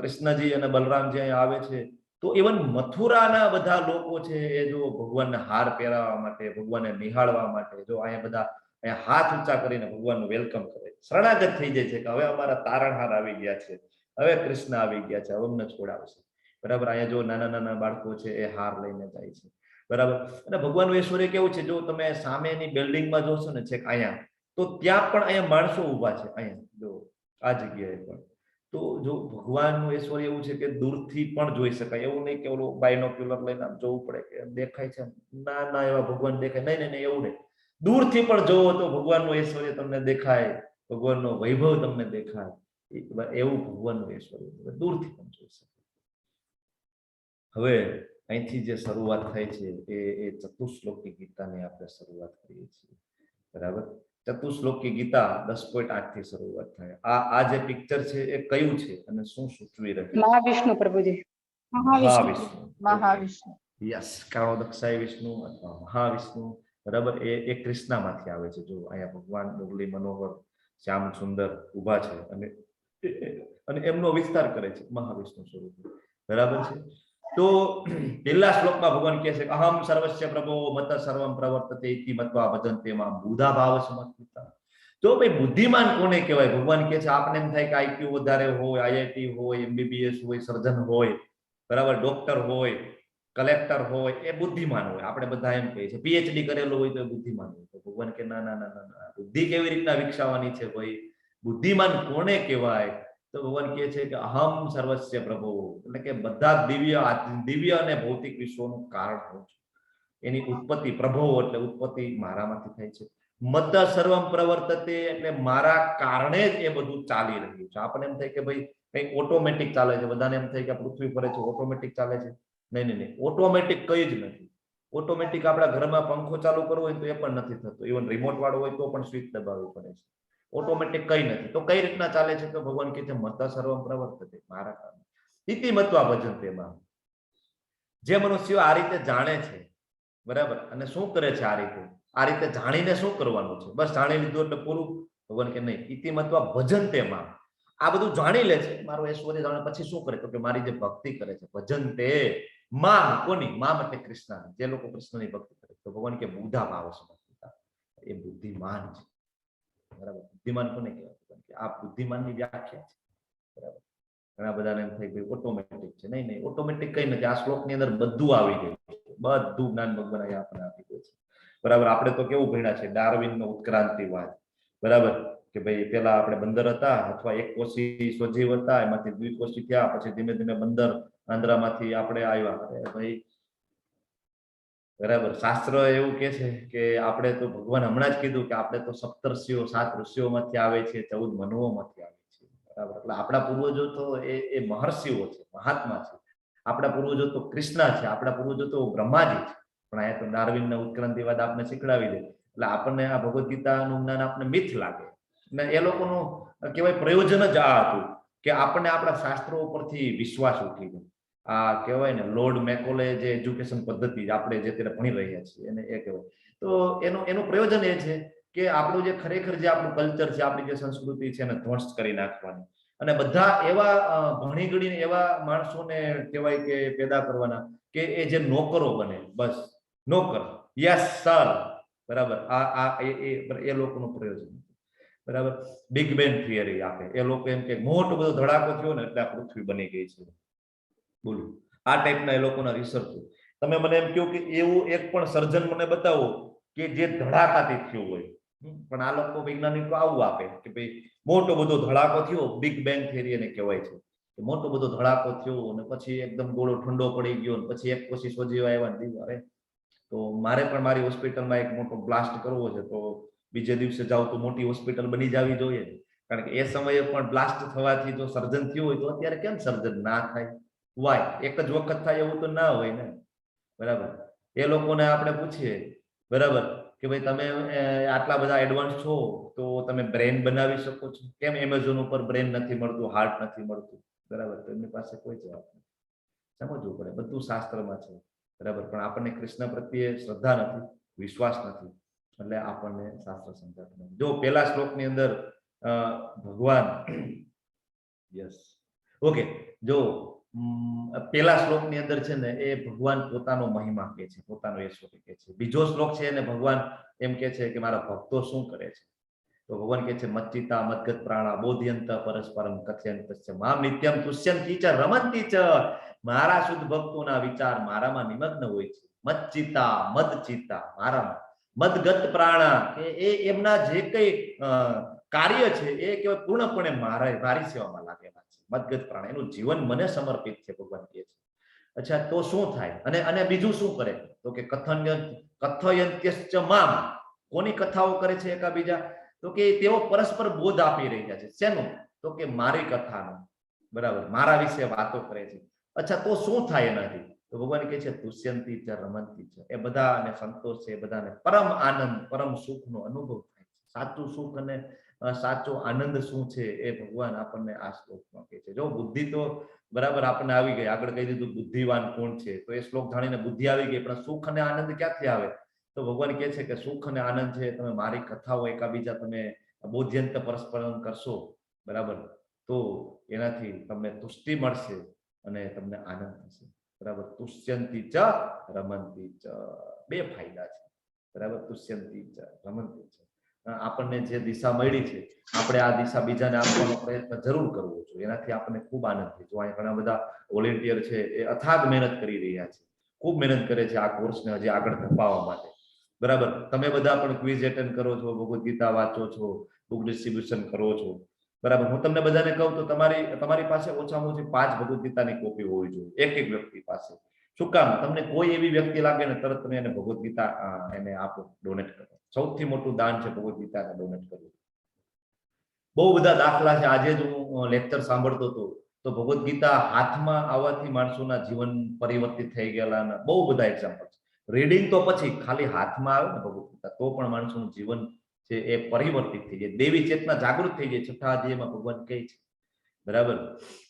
કૃષ્ણજી અને બલરામજી અહીંયા આવે છે તો ઇવન મથુરાના બધા લોકો છે એ જો ભગવાનને હાર પહેરાવવા માટે, ભગવાનને નિહાળવા માટે જો અહીંયા બધા અહીંયા હાથ ઊંચા કરીને ભગવાનનું વેલકમ કરે, શરણાગત થઈ જાય છે કે હવે અમારા તારણહાર આવી ગયા છે, હવે કૃષ્ણ આવી ગયા છે, હવે અમને છોડાવશે, બરાબર. અહીંયા જો નાના નાના બાળકો છે એ હાર લઈને જાય છે, બરાબર. અને ભગવાનનું ઐશ્વર્ય કેવું છે, જો તમે સામેની બિલ્ડિંગમાં જોશો ને છેક અહીંયા, તો ત્યાં પણ અહીંયા માણસો ઊભા છે, અહીંયા જો આ જગ્યાએ પણ. તો જો ભગવાનનું ઐશ્વર્ય એવું છે કે દૂરથી પણ જોઈ શકાય, એવું નહીં કે ઓલું બાયનોક્યુલર લઈને આમ જોવું પડે કે દેખાય છે, ના ના એવા ભગવાન દેખાય, નહીં નહીં એવું નહીં. દૂરથી પણ જોવો તો ભગવાનનું ઐશ્વર્ય તમને દેખાય, ભગવાનનો વૈભવ તમને દેખાય, એવું ભગવાનનું ઐશ્વર્ય દૂરથી પણ જોઈ શકાય. હવે અહીંથી જે શરૂઆત થાય છે એ ચતુશ્લોકી ગીતાની આપણે શરૂઆત કરીએ છીએ, બરાબર. ચતુશ્લોકી ગીતા 10.8 થી શરૂઆત થાય. આ જે પિક્ચર છે એ કયું છે અને શું સૂચવી રહ્યું છે? મહાવિષ્ણુ પ્રભુજી. મહાવિષ્ણુ. યસ, કાળોદક્ષાય વિષ્ણુ અથવા મહાવિષ્ણુ, બરાબર. એ કૃષ્ણમાંથી આવે છે. જો અહીંયા ભગવાન મુરલી મનોહર શ્યામ સુંદર ઊભા છે અને એમનો વિસ્તાર કરે છે મહાવિષ્ણુ સ્વરૂપે, બરાબર છે. તો પહેલા શ્લોકમાં ભગવાન કહે છે કે અહમ સર્વસ્ય પ્રભો મત સર્વમ પ્રવર્તતે ઇતિ મત્વા ભજન્તે મામ બુધા ભાવ સમર્પિતા. જો ભાઈ બુદ્ધિમાન કોને કહેવાય? ભગવાન કહે છે આપને એમ થાય કે આઈક્યુ વધારે હોય, આઈઆઈટી હોય, એમબીબીએસ હોય, સર્જન હોય, બરાબર, ડોક્ટર હોય, કલેક્ટર હોય, એ બુદ્ધિમાન હોય. આપણે બધા એમ કહીએ છીએ પીએચડી કરેલો હોય તો એ બુદ્ધિમાન હોય. તો ભગવાન કે ના ના ના ના, બુદ્ધિ કેવી રીતના વિકસાવવાની છે ભાઈ? બુદ્ધિમાન કોને કહેવાય? તો ભગવાન કહે છે કે અહમ સર્વસ્ય પ્રભુ, એટલે કે બધા દિવ્ય અને ભૌતિક વિશ્વનું કારણ હું છું. એની ઉત્પત્તિ, પ્રભો એટલે ઉત્પત્તિ મારામાંથી થાય છે. મત સર્વમ પ્રવર્તતે એટલે મારા કારણે જ એ બધું ચાલી રહ્યું છે. આપણને એમ થાય કે ભાઈ કંઈક ઓટોમેટિક ચાલે છે, બધાને એમ થાય કે આ પૃથ્વી ફરે છે ઓટોમેટિક ચાલે છે. નહીં, ઓટોમેટિક કઈ જ નથી. ઓટોમેટિક આપણા ઘરમાં પંખો ચાલુ કરવો હોય તો એ પણ નથી થતો. ઇવન રિમોટ વાળો હોય તો પણ સ્વિચ દબાવવી પડે છે. ઓટોમેટિક કઈ નથી. તો કઈ રીતના ચાલે છે? તો ભગવાન કહે છે મત સર્વમ પ્રવર્તતે, મારા કારણે. ઇતિ મત્વા ભજન્તે મામ. જે મનુષ્યો આ રીતે જાણે છે, બરાબર, અને શું કરે છે આ રીતે જાણીને શું કરવાનું છે? બસ જાણી લીધું એટલે પૂરું? ભગવાન કે નહીં, ઇતિ મત્વા ભજન્તે મામ. આ બધું જાણી લે છે, મારો ઐશ્વર્ય જાણે, પછી શું કરે? તો કે મારી જે ભક્તિ કરે છે, ભજન્તે મામ. કોની? મામ એટલે કૃષ્ણ. જે લોકો કૃષ્ણની ભક્તિ કરે. તો ભગવાન કે બુધા ભાવ સમજતા, એ બુદ્ધિમાન છે. બરાબર, બુદ્ધિમાન કોને કહેવાય? આ બુદ્ધિમાનની વ્યાખ્યા છે. બરાબર, ઘણા બધાને એમ થાય કે ઓટોમેટિક છે. નહીં, ઓટોમેટિક કઈ નથી. આ શ્લોકની અંદર બધું આવી ગયું છે. બધું જ્ઞાન ભગવાન આપણને આપી દે છે. બરાબર, આપણે તો કેવું ભણ્યા છે, ડાર્વિનનો ઉત્ક્રાંતિવાદ. બરાબર, કે ભાઈ પેલા આપણે બંદર હતા અથવા એક કોષી સજીવ હતા, એમાંથી દ્વિકોષી થયા, પછી ધીમે ધીમે બંદર આંધ્રામાંથી આપણે આવ્યા. ભાઈ બરાબર, શાસ્ત્ર એવું કે છે કે આપણે તો ભગવાન હમણાં જ કીધું કે આપણે તો સપ્તર્ષિઓ 7 ઋષિઓમાંથી આવે છે, 14 મનુઓમાંથી આવે છે. બરાબર, એટલે આપણા પૂર્વજો તો એ મહર્ષિઓ છે, મહાત્મા છે. આપણા પૂર્વજો તો કૃષ્ણ છે, આપણા પૂર્વજો તો બ્રહ્માજી છે. પણ અહીંયા તો ડાર્વિનના ઉત્ક્રાંતિવાદ આપણે શીખડાવી દે એટલે આપણને આ ભગવદ ગીતાનું જ્ઞાન આપણને મિથ લાગે. ને એ લોકોનું કહેવાય પ્રયોજન જ આ હતું કે આપણને આપણા શાસ્ત્રો ઉપરથી વિશ્વાસ ઉઠી ગયો. આ કહેવાય ને લોર્ડ મેકોલે જે એજ્યુકેશન પદ્ધતિ આપણે જે અત્યારે ભણી રહ્યા છીએ એને એ કહેવાય. તો એનું પ્રયોજન એ છે કે આપણું જે ખરેખર જે આપણું કલ્ચર છે, આપણી જે સંસ્કૃતિ છે એને ધ્વંસ કરી નાખવાની, અને બધા એવા ભણી ગણીને એવા માણસોને કહેવાય કે પેદા કરવાના કે એ જે નોકરો બને. બસ નોકર, યસ સર. બરાબર, એ લોકોનું પ્રયોજન. બરાબર, બિગ બેંગ થિયરી આપે. એ લોકો એમ કે મોટો બધો ધડાકો થયો ને એટલે આ પૃથ્વી બની ગઈ છે. બોલો, આ ટાઈપના એ લોકોના રિસર્ચ. તમે મને એમ કહો કે એવું એક પણ સર્જન મને બતાવો કે જે ધડાકાથી થયું હોય. પણ આ લોકો વૈજ્ઞાનિકો આવું આપે કે ભાઈ મોટો બધો ધડાકો થયો, બિગ બેંગ થિયરી એને કહેવાય છે કે મોટો બધો ધડાકો થયો અને પછી એકદમ ગોળો ઠંડો પડી ગયો અને પછી એક કોશિશ સજીવ આવ્યા. અરે તો મારે પણ મારી હોસ્પિટલમાં એક મોટો બ્લાસ્ટ કરવો છે, તો બીજે દિવસે જાવ તો મોટી હોસ્પિટલ બની જવી જોઈએ. કારણ કે એ સમયે પણ બ્લાસ્ટ થવાથી જો સર્જન થયું હોય તો અત્યારે કેમ સર્જન ના થાય? વાય? એક જ વખત થાય એવું તો ના હોય ને. બરાબર, એ લોકોને આપણે પૂછીએ, બરાબર, કે ભાઈ તમે આટલા બધા એડવાન્સ છો તો તમે બ્રેન બનાવી શકો છો, કેમ એમેઝોન ઉપર બ્રેન નથી મળતું, હાર્ટ નથી મળતું? બરાબર, તો એમની પાસે કોઈ જવાબ નથી. સમજવું પડે, બધું શાસ્ત્રમાં છે. બરાબર, પણ આપણને કૃષ્ણ પ્રત્યે શ્રદ્ધા નથી, વિશ્વાસ નથી, એટલે આપણને શાસ્ત્ર સમજાતું નથી. જો પહેલા શ્લોકની અંદર ભગવાન યસ ઓકે, જો પહેલા શ્લોકની અંદર છે ને એ ભગવાન પોતાનો મહિમા કહે છે, પોતાનો ઐશ્વર્ય કહે છે. બીજો શ્લોક છે એને ભગવાન એમ કહે છે કે મારા ભક્તો શું કરે છે? તો ભગવાન કહે છે મચ્ચિતા મદ્ગત પ્રાણા બોધ્યંત પરસ્પરમ કથયંતસ્ય મામ નિત્યમ તુષ્યંતી ચ રમંતી ચ. મારા શુદ્ધ ભક્તોના વિચાર મારામાં નિમગ્ન હોય છે. મચ્ચિતા, મદચિતા, મારામાં. મદગત પ્રાણા, એ એમના જે કઈ કાર્ય છે એ કેવળ પૂર્ણપણે મારી સેવામાં લાગેલા છે. મદગત પ્રાણા, એનું જીવન મને સમર્પિત છે, ભગવાન કહે છે. અચ્છા, તો શું થાય? અને બીજું શું કરે? તો કે કથયંત્યશ્ચ મામ. કોની કથાઓ કરે છે એકાબીજા? તો કે તેઓ પરસ્પર બોધ આપી રહ્યા છે. શેનું? તો કે મારી કથાનું. બરાબર, મારા વિશે વાતો કરે છે. અચ્છા, તો શું થાય એનાથી? તો ભગવાન કહે છે તુષ્યંતી ચ રમંતી ચ. એ બધાને સંતોષ છે, એ બધાને પરમ આનંદ, પરમ સુખનો અનુભવ થાય છે. સાચું સુખ અને સાચો આનંદ શું છે એ ભગવાન આપણને આ શ્લોકમાં કહે છે. જો બુદ્ધિ તો બરાબર આપણને આવી ગઈ, આગળ કહી દીધું બુદ્ધિવાન કોણ છે, તો એ શ્લોક જાણીને બુદ્ધિ આવી ગઈ, પણ સુખ અને આનંદ ક્યાંથી આવે? તો ભગવાન કહે છે કે સુખ અને આનંદ છે તમે મારી કથાઓ એકાબીજા તમે બોધ્યંત પરસ્પરમ કરશો, બરાબર, તો એનાથી તમને તુષ્ટિ મળશે અને તમને આનંદ થશે. બરાબર, તુષ્યંતી ચ રમંતી ચ. બે ફાયદા છે. બરાબર, તુષ્યંતી ચ રમંતી ચ. આપણને જે દિશા મળી છે આપણે આ દિશા બીજાને આપવાનો પ્રયત્ન જરૂર કરવો જોઈએ. એનાથી આપણને ખૂબ આનંદ થાય. જો અહીં ઘણા બધા વોલેન્ટિયર છે એ અથાગ મહેનત કરી રહ્યા છે, ખૂબ મહેનત કરે છે આ કોર્સને હજી આગળ ધપાવવા માટે. બરાબર, તમે બધા પણ ક્વિઝ એટેન્ડ કરો છો, ભગવદ ગીતા વાંચો છો, બુક ડિસ્ટ્રીબ્યુશન કરો છો. બરાબર, હું તમને બધાને કહું તો તમારી પાસે ઓછામાં ઓછી 5 ભગવદ ગીતાની કોપી હોવી જોઈએ, એક વ્યક્તિ પાસે. શું કામ? તમને કોઈ એવી વ્યક્તિ લાગે ને તરત તમે એને ભગવદ્ ગીતા એને આપો, ડોનેટ કરો. સૌથી મોટું દાન છે ભગવદ્ ગીતાને ડોનેટ કરવું. બહુ બધા દાખલા છે. આજે જ હું લેક્ચર સાંભળતો હતો તો ભગવદ્ ગીતા હાથમાં આવવાથી માણસોના જીવન પરિવર્તિત થઈ ગયેલા બહુ બધા એક્ઝામ્પલ છે. રીડિંગ તો પછી ખાલી હાથમાં આવે ને ભગવદ્ ગીતા તો પણ માણસોનું જીવન છે એ પરિવર્તિત થઈ જાય, દેવી ચેતના જાગૃત થઈ જાય. છઠ્ઠા અધ્યાયમાં ભગવાન કહે છે, બરાબર.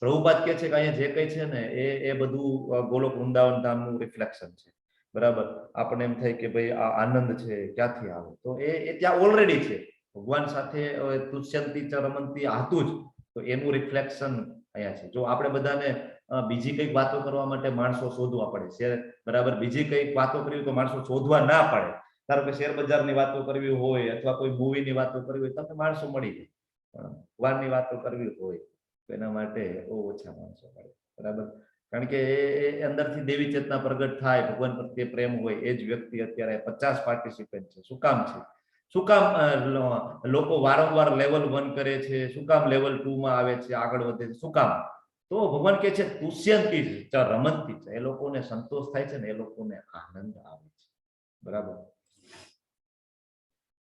પ્રભુપાદ કહે છે કે અહીંયા જે કઈ છે ને એ બધું ગોલોક વૃંદાવન ધામનું રિફ્લેક્શન છે, બરાબર. આપણને એમ થાય કે ભાઈ આ આનંદ છે ક્યાંથી આવે, તો એ ત્યાં ઓલરેડી છે. ભગવાન સાથે તુષ્યંતી ચ રમંતી હતું જ, તો એનું રિફ્લેક્શન અહીંયા છે. જો આપણે બધાને બીજી કઈક વાતો કરવા માટે માણસો શોધવા પડે છે, બરાબર. બીજી કઈક વાતો કરવી તો માણસો શોધવા ના પડે. ધારો કે શેર બજારની વાતો કરવી હોય અથવા કોઈ મૂવીની વાતો કરવી હોય તમને માણસો મળી જાય, પણ ભગવાનની વાતો કરવી હોય તો એના માટે બહુ ઓછા માણસો મળે, બરાબર. કારણ કે એ અંદરથી દેવી ચેતના પ્રગટ થાય, ભગવાન પ્રત્યે પ્રેમ હોય. એ જ વ્યક્તિ અત્યારે 50 પાર્ટિસિપન્ટ છે. શું કામ છે? શું કામ લોકો વારંવાર લેવલ 1 કરે છે? શું કામ લેવલ 2 માં આવે છે, આગળ વધે છે? શું કામ? તો ભગવાન કહે છે તુષ્યંતી ચ રમંતી છે. એ લોકોને સંતોષ થાય છે ને, એ લોકોને આનંદ આવે છે, બરાબર.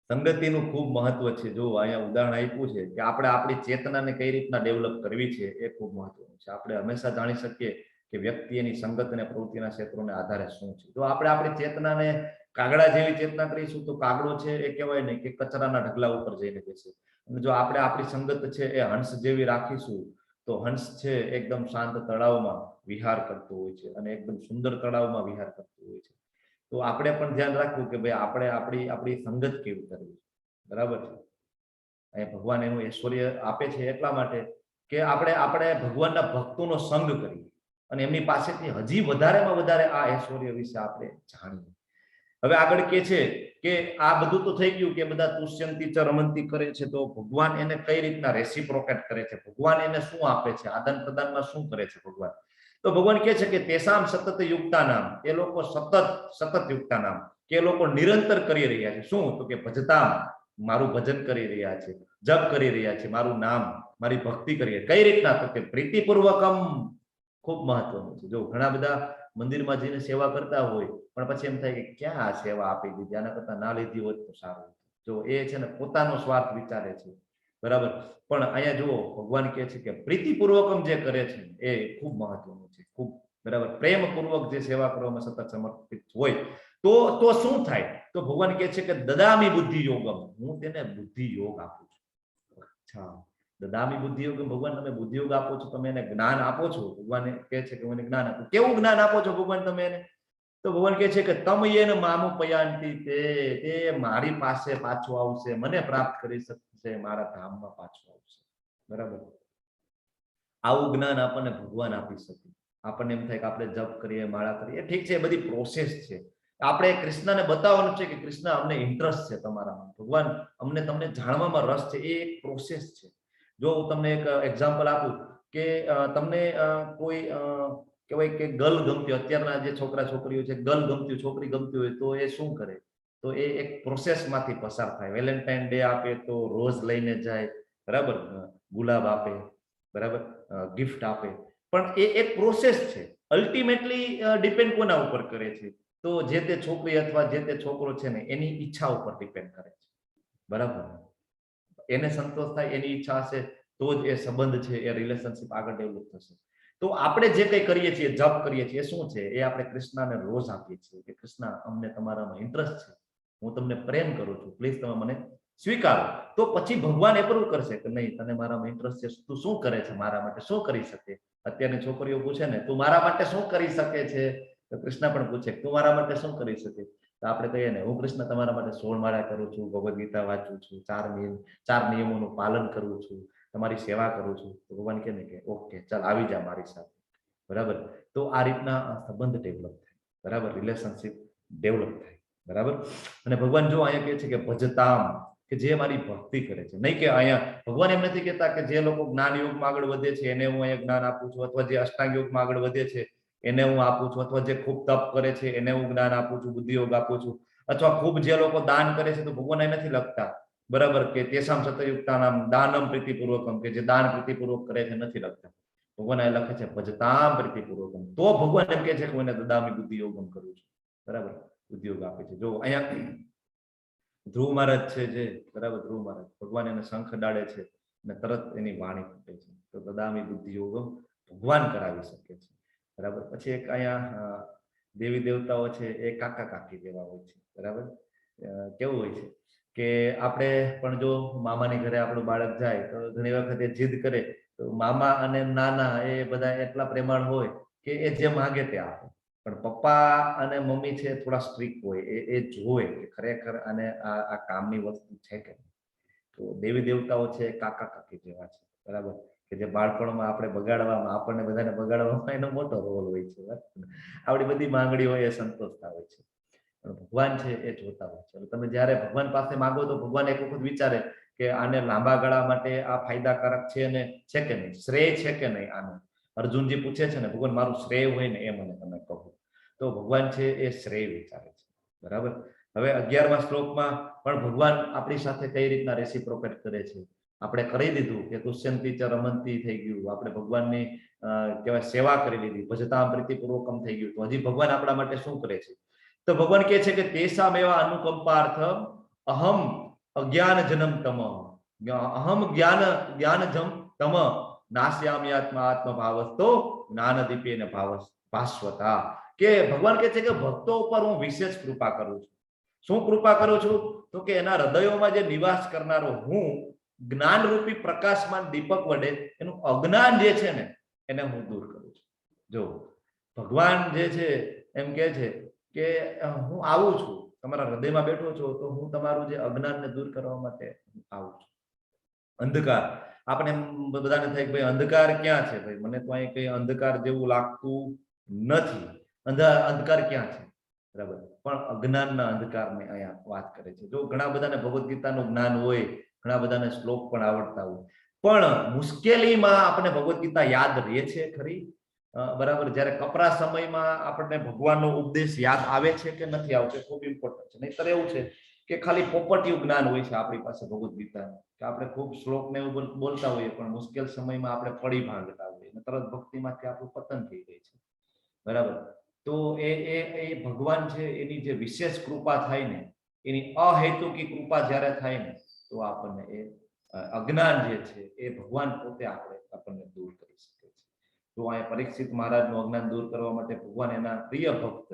સંગતિનું ખૂબ મહત્વ છે. જો અહીંયા ઉદાહરણ આપ્યું છે કે આપણે આપણી ચેતનાને કઈ રીતના ડેવલપ કરવી છે, એ ખૂબ મહત્વનું છે. આપણે હંમેશા જાણી શકીએ કે વ્યક્તિ એની સંગત અને પ્રવૃત્તિના ક્ષેત્રોને આધારે શું છે. જો આપણે આપણી ચેતનાને કાગડા જેવી ચેતના કરીશું તો કાગડો છે એ કહેવાય ને કે કચરાના ઢગલા ઉપર જઈને બેસે. અને જો આપણે આપણી સંગત છે એ હંસ જેવી રાખીશું તો હંસ છે એકદમ શાંત તળાવમાં વિહાર કરતો હોય છે અને એકદમ સુંદર તળાવમાં વિહાર કરતો હોય છે. તો આપણે પણ ધ્યાન રાખવું કે ભાઈ આપણે આપણી સંગત કેવી કરવી, બરાબર છે. અહીંયા ભગવાન એનું ઐશ્વર્ય આપે છે એટલા માટે કે આપણે ભગવાનના ભક્તોનો સંગ કરીએ અને એમની પાસેથી હજી વધારેમાં વધારે આ ઐશ્વર્ય વિશે આપણે જાણીએ. હવે આગળ કે છે કે આ બધું તો થઈ ગયું કે બધા તુષ્યંતી ચ રમંતી કરે છે, તો ભગવાન એને કઈ રીતના રેસિપ્રોકેટ કરે છે, ભગવાન એને શું આપે છે, આદાન પ્રદાનમાં શું કરે છે ભગવાન? તો ભગવાન કહે છે કે તેસામ સતત યુક્તા નામ, એ લોકો સતત યુક્તા નામ, કે એ લોકો નિરંતર કરી રહ્યા છે. શું? તો કે ભજતામ, મારું ભજન કરી રહ્યા છે, જપ કરી રહ્યા છે, મારું નામ, મારી ભક્તિ કરી. કઈ રીતના? તો કે પ્રીતિપૂર્વકમ. ખૂબ મહત્વનું છે. જો ઘણા બધા મંદિરમાં જઈને સેવા કરતા હોય પણ પછી એમ થાય કે ક્યાં આ સેવા આપી દીધી, આના કરતા ના લીધી હોત તો સારું. જો એ છે ને પોતાનો સ્વાર્થ વિચારે છે, બરાબર. પણ અહીંયા જુઓ ભગવાન કહે છે કે પ્રીતિપૂર્વકમ જે કરે છે એ ખૂબ મહત્વનું છે, ખૂબ, બરાબર. પ્રેમપૂર્વક જે સેવા કરવામાં સતત સમર્પિત હોય તો શું થાય? તો ભગવાન કહે છે કે દદામી બુદ્ધિ યોગમ, હું તેને બુદ્ધિ યોગ આપું છું. અચ્છા, દદામી બુદ્ધિ યોગ, ભગવાન તમે બુદ્ધિ યોગ આપો છો, તમે એને જ્ઞાન આપો છો. ભગવાન કહે છે કે મને જ્ઞાન આપો. કેવું જ્ઞાન આપો છો ભગવાન તમે એને? તો ભગવાન કહે છે કે તમ યેન મામુ પયાંતિ, તે મારી પાસે પાછો આવશે, મને પ્રાપ્ત કરી શકશે, મારા ધામમાં પાછો આવશે, બરાબર. આવું જ્ઞાન આપણને ભગવાન આપી શકે. આપણને એમ થાય કે આપણે જપ કરીએ, માળા કરીએ, ઠીક છે, એ બધી પ્રોસેસ છે. આપણે કૃષ્ણને બતાવવાનું છે કે કૃષ્ણ અમને ઇન્ટરેસ્ટ છે તમારામાં, ભગવાન અમને તમને જાણવામાં રસ છે, એ એક પ્રોસેસ છે. જો હું તમને એક એક્ઝામ્પલ આપું કે તમને કોઈ કહેવાય કે ગર્લ ગમતી, અત્યારના જે છોકરા છોકરીઓ છે ગર્લ ગમતી, છોકરી ગમતી હોય તો એ શું કરે? તો એ એક પ્રોસેસમાંથી પસાર થાય. વેલેન્ટાઇન ડે આપે તો રોઝ લઈને જાય, બરાબર, ગુલાબ આપે, બરાબર, ગિફ્ટ આપે, પણ એ એક પ્રોસેસ છે. અલ્ટિમેટલી ડિપેન્ડ કોના ઉપર કરે છે? તો જે તે છોકરી અથવા જે તે છોકરો છે ને એની ઈચ્છા ઉપર ડિપેન્ડ કરે છે, બરાબર. એને સંતોષ થાય, એની ઈચ્છા હશે તો જ એ સંબંધ છે, એ રિલેશનશિપ આગળ ડેવલપ થશે. તો આપણે જે કંઈ કરીએ છીએ, જપ કરીએ છીએ, શું છે? એ આપણે કૃષ્ણને રોજ આપીએ છીએ કે કૃષ્ણ અમને તમારામાં ઇન્ટરેસ્ટ છે, હું તમને પ્રેમ કરું છું, પ્લીઝ તમે મને સ્વીકારો. તો પછી ભગવાન એપ્રુવ કરશે કે નહીં, તને મારામાં ઇન્ટરેસ્ટ છે, તું શું કરે છે મારા માટે, શું કરી શકે? અત્યારની છોકરીઓ પૂછે ને તું મારા માટે શું કરી શકે છે, તો કૃષ્ણ પણ પૂછે તું મારા માટે શું કરી શકે? તો આપણે કહીએ ને, હું કૃષ્ણ તમારા માટે 16 માળા કરું છું, ભગવદ્ ગીતા વાંચું છું, 4 નિયમોનું પાલન કરું છું, તમારી સેવા કરું છું. તો ભગવાન કહે ને કે ઓકે ચાલ આવી જા મારી સાથે, બરાબર. તો આ રીતના સંબંધ ડેવલપ થાય, બરાબર, રિલેશનશિપ ડેવલપ થાય, બરાબર. અને ભગવાન જો અહીંયા કહે છે કે ભજતામ, કે જે મારી ભક્તિ કરે છે. નહીં કે અહીંયા ભગવાન એમ નથી કહેતા કે જે લોકો જ્ઞાન યોગમાં આગળ વધે છે એને હું અહીંયા જ્ઞાન આપું છું, અથવા જે અષ્ટાંગ યોગમાં આગળ વધે છે એને હું આપું છું, અથવા જે ખૂબ તપ કરે છે એને હું જ્ઞાન આપું છું, બુદ્ધિ યોગ આપું છું, અથવા ખૂબ જે લોકો દાન કરે છે. તો ભગવાન એ નથી લખતા, બરાબર, કે તેસામ સતયુક્તાનામ દાનમ પ્રીતિપૂર્વકમ, કે જે દાન પ્રીતિપૂર્વક કરે છે, નથી લખતા. ભગવાન આ લખે છે ભજતામ પ્રીતિપૂર્વકમ, તો ભગવાન એમ કે છે કે હું એને દદામી બુદ્ધિ યોગમ કરું છું, બરાબર, બુદ્ધિ યોગ આપે છે. જો અહીંયા ધ્રુવ મહારાજ છે જે, બરાબર, ધ્રુવ મહારાજ ભગવાન એને શંખ ડાળે છે અને તરત એની વાણી ફૂટે છે. તો દદામી બુદ્ધિ યોગમ ભગવાન કરાવી શકે છે, બરાબર. પછી એક અહીંયા દેવી દેવતાઓ છે એ કાકા કાકી જેવા હોય છે, બરાબર. કેવું હોય છે કે આપણે પણ જો મામાની ઘરે આપણું બાળક જાય તો ઘણી વખત એ જીદ કરે તો મામા અને નાના એ બધા એટલા પ્રેમાળ હોય કે એ જે માંગે તે આપે. પણ પપ્પા અને મમ્મી છે થોડા સ્ટ્રિક્ટ હોય, એ જોવે કે ખરેખર આને આ કામની વસ્તુ છે કે નહીં. તો દેવી દેવતાઓ છે કાકા કાકી જેવા છે, બરાબર, કે જે બાળપણમાં આપણે બગાડવામાં, આપણને બધાને બગાડવામાં એનો મોટો રોલ હોય છે. આપણી બધી માંગણીઓ એ સંતોષતા હોય છે. પણ ભગવાન છે એ જોતા હોય છે. તમે જયારે ભગવાન પાસે માંગો તો ભગવાન એક વખત વિચારે કે આને લાંબા ગાળા માટે આ ફાયદાકારક છે ને છે કે નહીં, શ્રેય છે કે નહીં આનો. અર્જુનજી પૂછે છે ને ભગવાન મારું શ્રેય હોય ને એ મને તમે કહો. તો ભગવાન છે એ શ્રેય વિચારે છે, બરાબર. હવે 11મા શ્લોકમાં પણ ભગવાન આપણી સાથે કઈ રીતના રેસિપ્રોકેટ કરે છે. આપણે કરી દીધું કે તુષ્યંતી ચ રમંતી થઈ ગયું, આપણે ભગવાનની કહેવાય સેવા કરી લીધી, ભજતામ પ્રીતિપૂર્વકમ થઈ ગયું. તો હજી ભગવાન આપણા માટે શું કરે છે? તો ભગવાન કહે છે કે તેસામ એવા અનુકંપાર્થ અહમ અજ્ઞાન જનમ તમ, અહમ જ્ઞાનજમ તમ નાસ્યામી આત્મા આત્મભાવસ્તો જ્ઞાન દીપેન ભાસ્વતા. કે ભગવાન કહે છે કે ભક્તો ઉપર હું વિશેષ કૃપા કરું છું. શું કૃપા કરું છું? તો કે એના હૃદયોમાં જે નિવાસ કરનારો હું જ્ઞાનરૂપી પ્રકાશમાન દીપક વડે એનું અજ્ઞાન જે છે ને એને હું દૂર કરું છું. જો ભગવાન જે છે એમ કે છે કે હું આવું છું, તમારા હૃદયમાં બેઠો છો તો હું તમારું જે અજ્ઞાનને દૂર કરવા માટે આવું છું. અંધકાર, આપણે બધાને થાય કે ભાઈ અંધકાર ક્યાં છે? ભાઈ મને તો અહીં કઈ અંધકાર જેવું લાગતું નથી. અંધકાર ક્યાં છે? બરાબર. પણ અજ્ઞાનના અંધકારની અહીંયા વાત કરે છે. જો ઘણા બધાને ભગવદ ગીતાનું જ્ઞાન હોય, ઘણા બધાને શ્લોક પણ આવડતા હોય, પણ મુશ્કેલીમાં આપણે ભગવદ ગીતા યાદ રહે છે ખરી? બરાબર. જ્યારે કપરા સમયમાં આપણને ભગવાનનો ઉપદેશ યાદ આવે છે કે નથી આવતો, ખૂબ ઇમ્પોર્ટન્ટ છે. નહીતર એવું છે કે ખાલી પોપટિયું જ્ઞાન હોય છે આપણી પાસે ભગવદ ગીતા, કે આપણે ખૂબ શ્લોક ને એવું બોલતા હોઈએ પણ મુશ્કેલ સમયમાં આપણે પડી ભાંગતા હોઈએ અને તરત ભક્તિમાંથી આપણું પતન થઈ જાય છે, બરાબર. તો એ ભગવાન છે એની જે વિશેષ કૃપા થાય ને, એની અહેતુકી કૃપા જ્યારે થાય ને તો આપણને એ અજ્ઞાન જે છે એ ભગવાન પોતે આપણને દૂર કરી શકે છે. તો અહીંયા પરીક્ષિત મહારાજનું અજ્ઞાન દૂર કરવા માટે ભગવાન એના પ્રિય ભક્ત,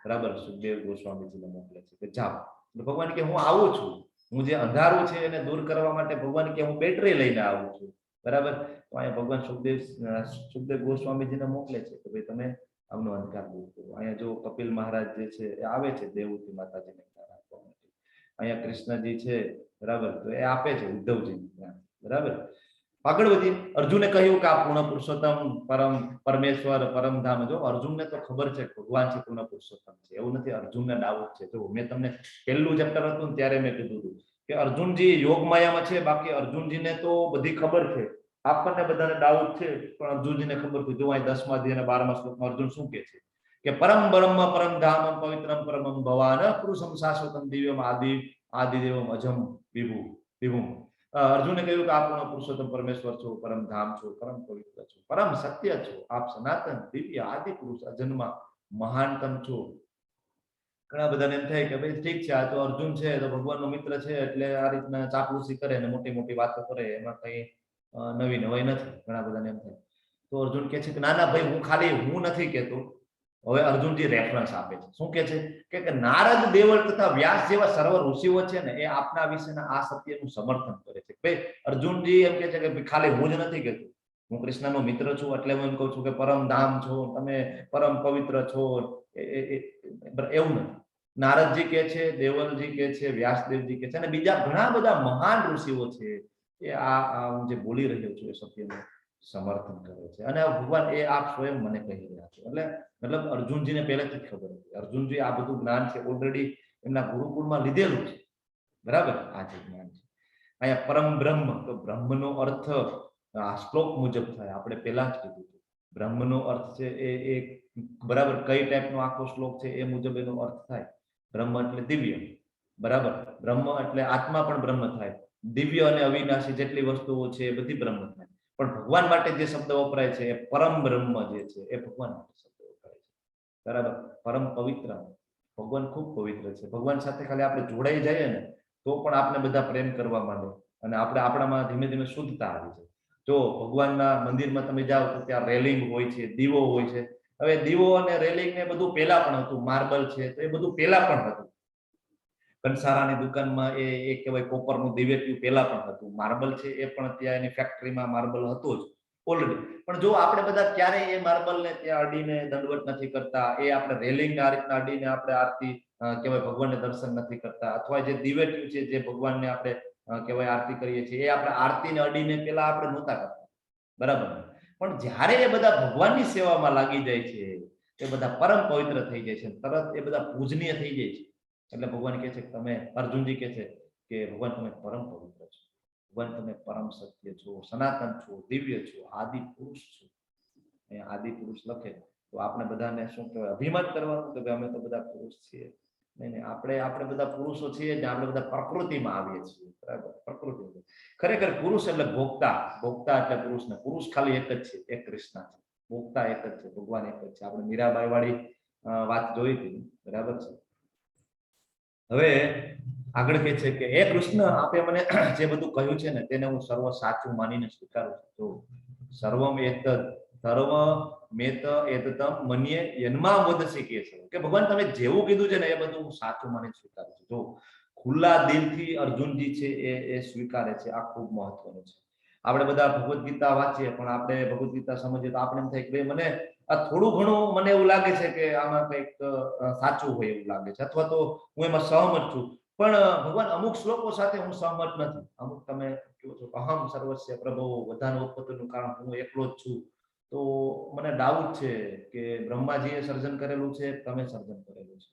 બરાબર, સુખદેવ ગોસ્વામીજીને મોકલે છે કે જાઓ. ભગવાન કે હું આવું છું, હું જે અંધારું છે એને દૂર કરવા માટે ભગવાન કે હું બેટરી લઈને આવું છું, બરાબર. તો અહીંયા ભગવાન સુખદેવ ગોસ્વામીજીને મોકલે છે કે ભાઈ તમે આમનો અંધકાર દૂર કરો. અહીંયા જો કપિલ મહારાજ જે છે એ આવે છે દેવહૂતિ માતાજીને જ્ઞાન આપવા માટે. અહીંયા કૃષ્ણજી છે, બરાબર, તો એ આપે છે ઉદ્ધવજીને જ્ઞાન, બરાબર. આગળ વધી અર્જુને કહ્યું કે આ પૂર્ણ પુરુષોત્તમ પરમેશ્વર પરમધામ. જો અર્જુનને તો ખબર છે ભગવાન છે પૂર્ણ પુરુષોત્તમ છે, એવું નથી અર્જુનને ડાઉટ છે. જો મેં તમને પહેલું ચેપ્ટર હતું ત્યારે મેં કીધું હતું કે અર્જુનજી યોગ માયામાં છે, બાકી અર્જુનજીને તો બધી ખબર છે. આપણને બધાને ડાઉટ છે પણ અર્જુનજીને ખબર છે. જો અહીં 10મા અધ્યાય અને 12મા શ્લોકમાં અર્જુન શું કહે છે કે પરમ બ્રહ્મ પરમ ધામમ પવિત્રમ પરમમ ભવાન પુરુષમ શાશ્વતમ દિવ્યમ આદિદેવમ અજમ વિભુમ. અર્જુને કહ્યું કે આપ પૂર્ણ પુરુષોત્તમ પરમેશ્વર છો, પરમ ધામ છો, પરમ પવિત્ર છો, પરમ સત્ય છો, આપ સનાતન દિવ્ય આદિ પુરુષ અજન્મ મહાનતમ છો. ઘણા બધાને એમ થાય કે ભાઈ ઠીક છે, આ તો અર્જુન છે તો ભગવાનનો મિત્ર છે એટલે આ રીતના ચાપલુસી કરે ને મોટી મોટી વાતો કરે, એમાં કઈ નવી નવાઈ નથી. ઘણા બધાને એમ થાય. તો અર્જુન કહે છે કે ના ના ભાઈ, હું ખાલી હું નથી કહેતો. હવે અર્જુનજી રેફરન્સ આપે છે. શું કહે છે કે નારદ, દેવળ તથા વ્યાસ જેવા સર્વ ઋષિઓ છે ને એ આપના વિશેના આ સત્યનું સમર્થન કરે છે. ભાઈ અર્જુનજી એમ કહે છે કે ખાલી હું જ નથી કહેતો, હું કૃષ્ણનો મિત્ર છું એટલે હું એમ કહું છું કે પરમ ધામ છો, તમે પરમ પવિત્ર છો, એવું નથી. નારદજી કહે છે, દેવલજી કહે છે, વ્યાસદેવજી કહે છે અને બીજા ઘણા બધા મહાન ઋષિઓ છે એ આ હું જે બોલી રહ્યો છું એ સત્યનું સમર્થન કરે છે. અને ભગવાન એ આપ સ્વયં મને કહી રહ્યા છો. એટલે મતલબ અર્જુનજીને પહેલેથી જ ખબર હતી. અર્જુનજી આ બધું જ્ઞાન છે ઓલરેડી એમના ગુરુકુળમાં લીધેલું છે, બરાબર. આ જે જ્ઞાન છે અહીંયા પરમ બ્રહ્મ, તો બ્રહ્મનો અર્થ આ શ્લોક મુજબ થાય. આપણે પહેલા જ કીધું હતું બ્રહ્મનો અર્થ છે એ બરાબર કઈ ટાઈપનો આખો શ્લોક છે એ મુજબ એનો અર્થ થાય. બ્રહ્મ એટલે દિવ્ય, બરાબર. બ્રહ્મ એટલે આત્મા પણ બ્રહ્મ થાય. દિવ્ય અને અવિનાશી જેટલી વસ્તુઓ છે એ બધી બ્રહ્મ થાય. પણ ભગવાન માટે જે શબ્દ વપરાય છે એ પરમ બ્રહ્મ જે છે એ ભગવાન માટે શબ્દ વપરાય છે. બરાબર. પરમ પવિત્ર, ભગવાન ખૂબ પવિત્ર છે. ભગવાન સાથે ખાલી આપણે જોડાઈ જઈએ ને તો પણ આપણે બધા પ્રેમ કરવા માંડે અને આપણે આપણામાં ધીમે ધીમે શુદ્ધતા આવી જાય. જો ભગવાનના મંદિરમાં તમે જાઓ તો ત્યાં રેલિંગ હોય છે, દીવો હોય છે. હવે દીવો અને રેલિંગ ને બધું પહેલા પણ હતું, માર્બલ છે તો એ બધું પહેલા પણ હતું. કંસારાની દુકાનમાં એ કહેવાય કોપરનું દિવેટિયું પહેલા પણ હતું. માર્બલ છે એ પણ ત્યાં એની ફેક્ટરીમાં માર્બલ હતું જ ઓલરેડી. પણ જો આપણે બધા ક્યારેય એ માર્બલને ત્યાં અડીને દંડવત નથી કરતા, એ આપણે રેલિંગ આ રીતના અડીને આપણે આરતી કહેવાય ભગવાનને દર્શન નથી કરતા, અથવા જે દિવેટિયું છે જે ભગવાનને આપણે કહેવાય આરતી કરીએ છીએ એ આપણે આરતીને અડીને પેલા આપણે નહોતા કરતા. બરાબર. પણ જ્યારે એ બધા ભગવાનની સેવામાં લાગી જાય છે એ બધા પરમ પવિત્ર થઈ જાય છે, તરત એ બધા પૂજનીય થઈ જાય છે. એટલે ભગવાન કહે છે કે તમે, અર્જુનજી કહે છે કે ભગવાન તમે પરમ પવિત્ર છો, ભગવાન તમે પરમ સત્ય છો, સનાતન છો, દિવ્ય છો, આદિ પુરુષ છો. એ આદિ પુરુષ લખે તો આપણે બધાને શું કહેવાય અભિમાન કરવાનું કે અમે તો બધા પુરુષ છીએ. નહીં, આપણે બધા પુરુષો છીએ જ, આપણે બધા પ્રકૃતિમાં આવીએ છીએ. બરાબર. પ્રકૃતિ ખરેખર પુરુષ એટલે ભોગતા, ભોગતા એટલે પુરુષ ને પુરુષ ખાલી એક જ છે, એક કૃષ્ણ છે. ભોગતા એક જ છે, ભગવાન એક જ છે. આપણે મીરાબાઈ વાળી વાત જોઈ હતી. બરાબર છે. હવે આગળ કહે છે કે હે કૃષ્ણ, આપે મને જે બધું કહ્યું છે ને તેને હું સર્વ સાચું માનીને સ્વીકારું છું. તો સર્વમ એતદ સર્વ મેત એતતમ મન્યે યન્મા વદસી કે છે કે ભગવાન તમે જેવું કીધું છે ને એ બધું હું સાચું માનીને સ્વીકારું છું. જો ખુલ્લા દિલથી અર્જુનજી છે એ સ્વીકારે છે. આ ખૂબ મહત્વનું છે. આપણે બધા ભગવદ્ ગીતા વાંચીએ પણ આપણે ભગવદ્ ગીતા સમજીએ તો આપણે એમ થાય કે મને આ થોડું ઘણું મને એવું લાગે છે કે આમાં કંઈક સાચું હોય એવું લાગે છે, અથવા તો હું એમાં સહમત છું. પણ ભગવાન અમુક શ્લોકો સાથે હું સહમત નથી. અમુક તમે કહો છો અહમ સર્વસ્ય પ્રભો, બધાનું ઉત્પત્તિનું કારણ હું એકલો જ છું. તો મને ડાઉટ છે કે બ્રહ્માજીએ સર્જન કરેલું છે, તમે સર્જન કરેલું છે.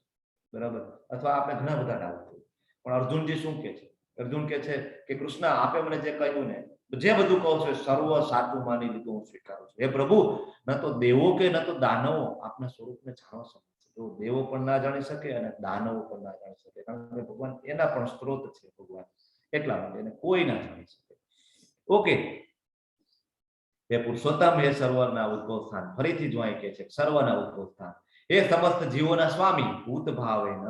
બરાબર. અથવા આપણે ઘણા બધા ડાઉટ છે. પણ અર્જુનજી શું કે છે? અર્જુન કે છે કે કૃષ્ણ આપે મને જે કહ્યું ને, જે બધું કહું છું સર્વ સાચું માની લીધું, હું સ્વીકારું છું. હે પ્રભુ, ન તો દેવો કે ન તો દાનવો આપના સ્વરૂપને જાણો શકે. તો દેવો પણ ના જાણી શકે અને દાનવો પણ ના જાણી શકે, કારણ કે ભગવાન એના પણ સ્ત્રોત છે. ભગવાન એટલા માટે એને કોઈ ના જાણી શકે. ઓકે. એ પુરુષોત્તમ, એ સર્વના ઉદ્ભવ સ્થાન. ફરીથી જો અહીં કહે છે સર્વના ઉદ્ભવ સ્થાન. એ સમસ્ત જીવોના સ્વામી, ભૂત ભાવે ન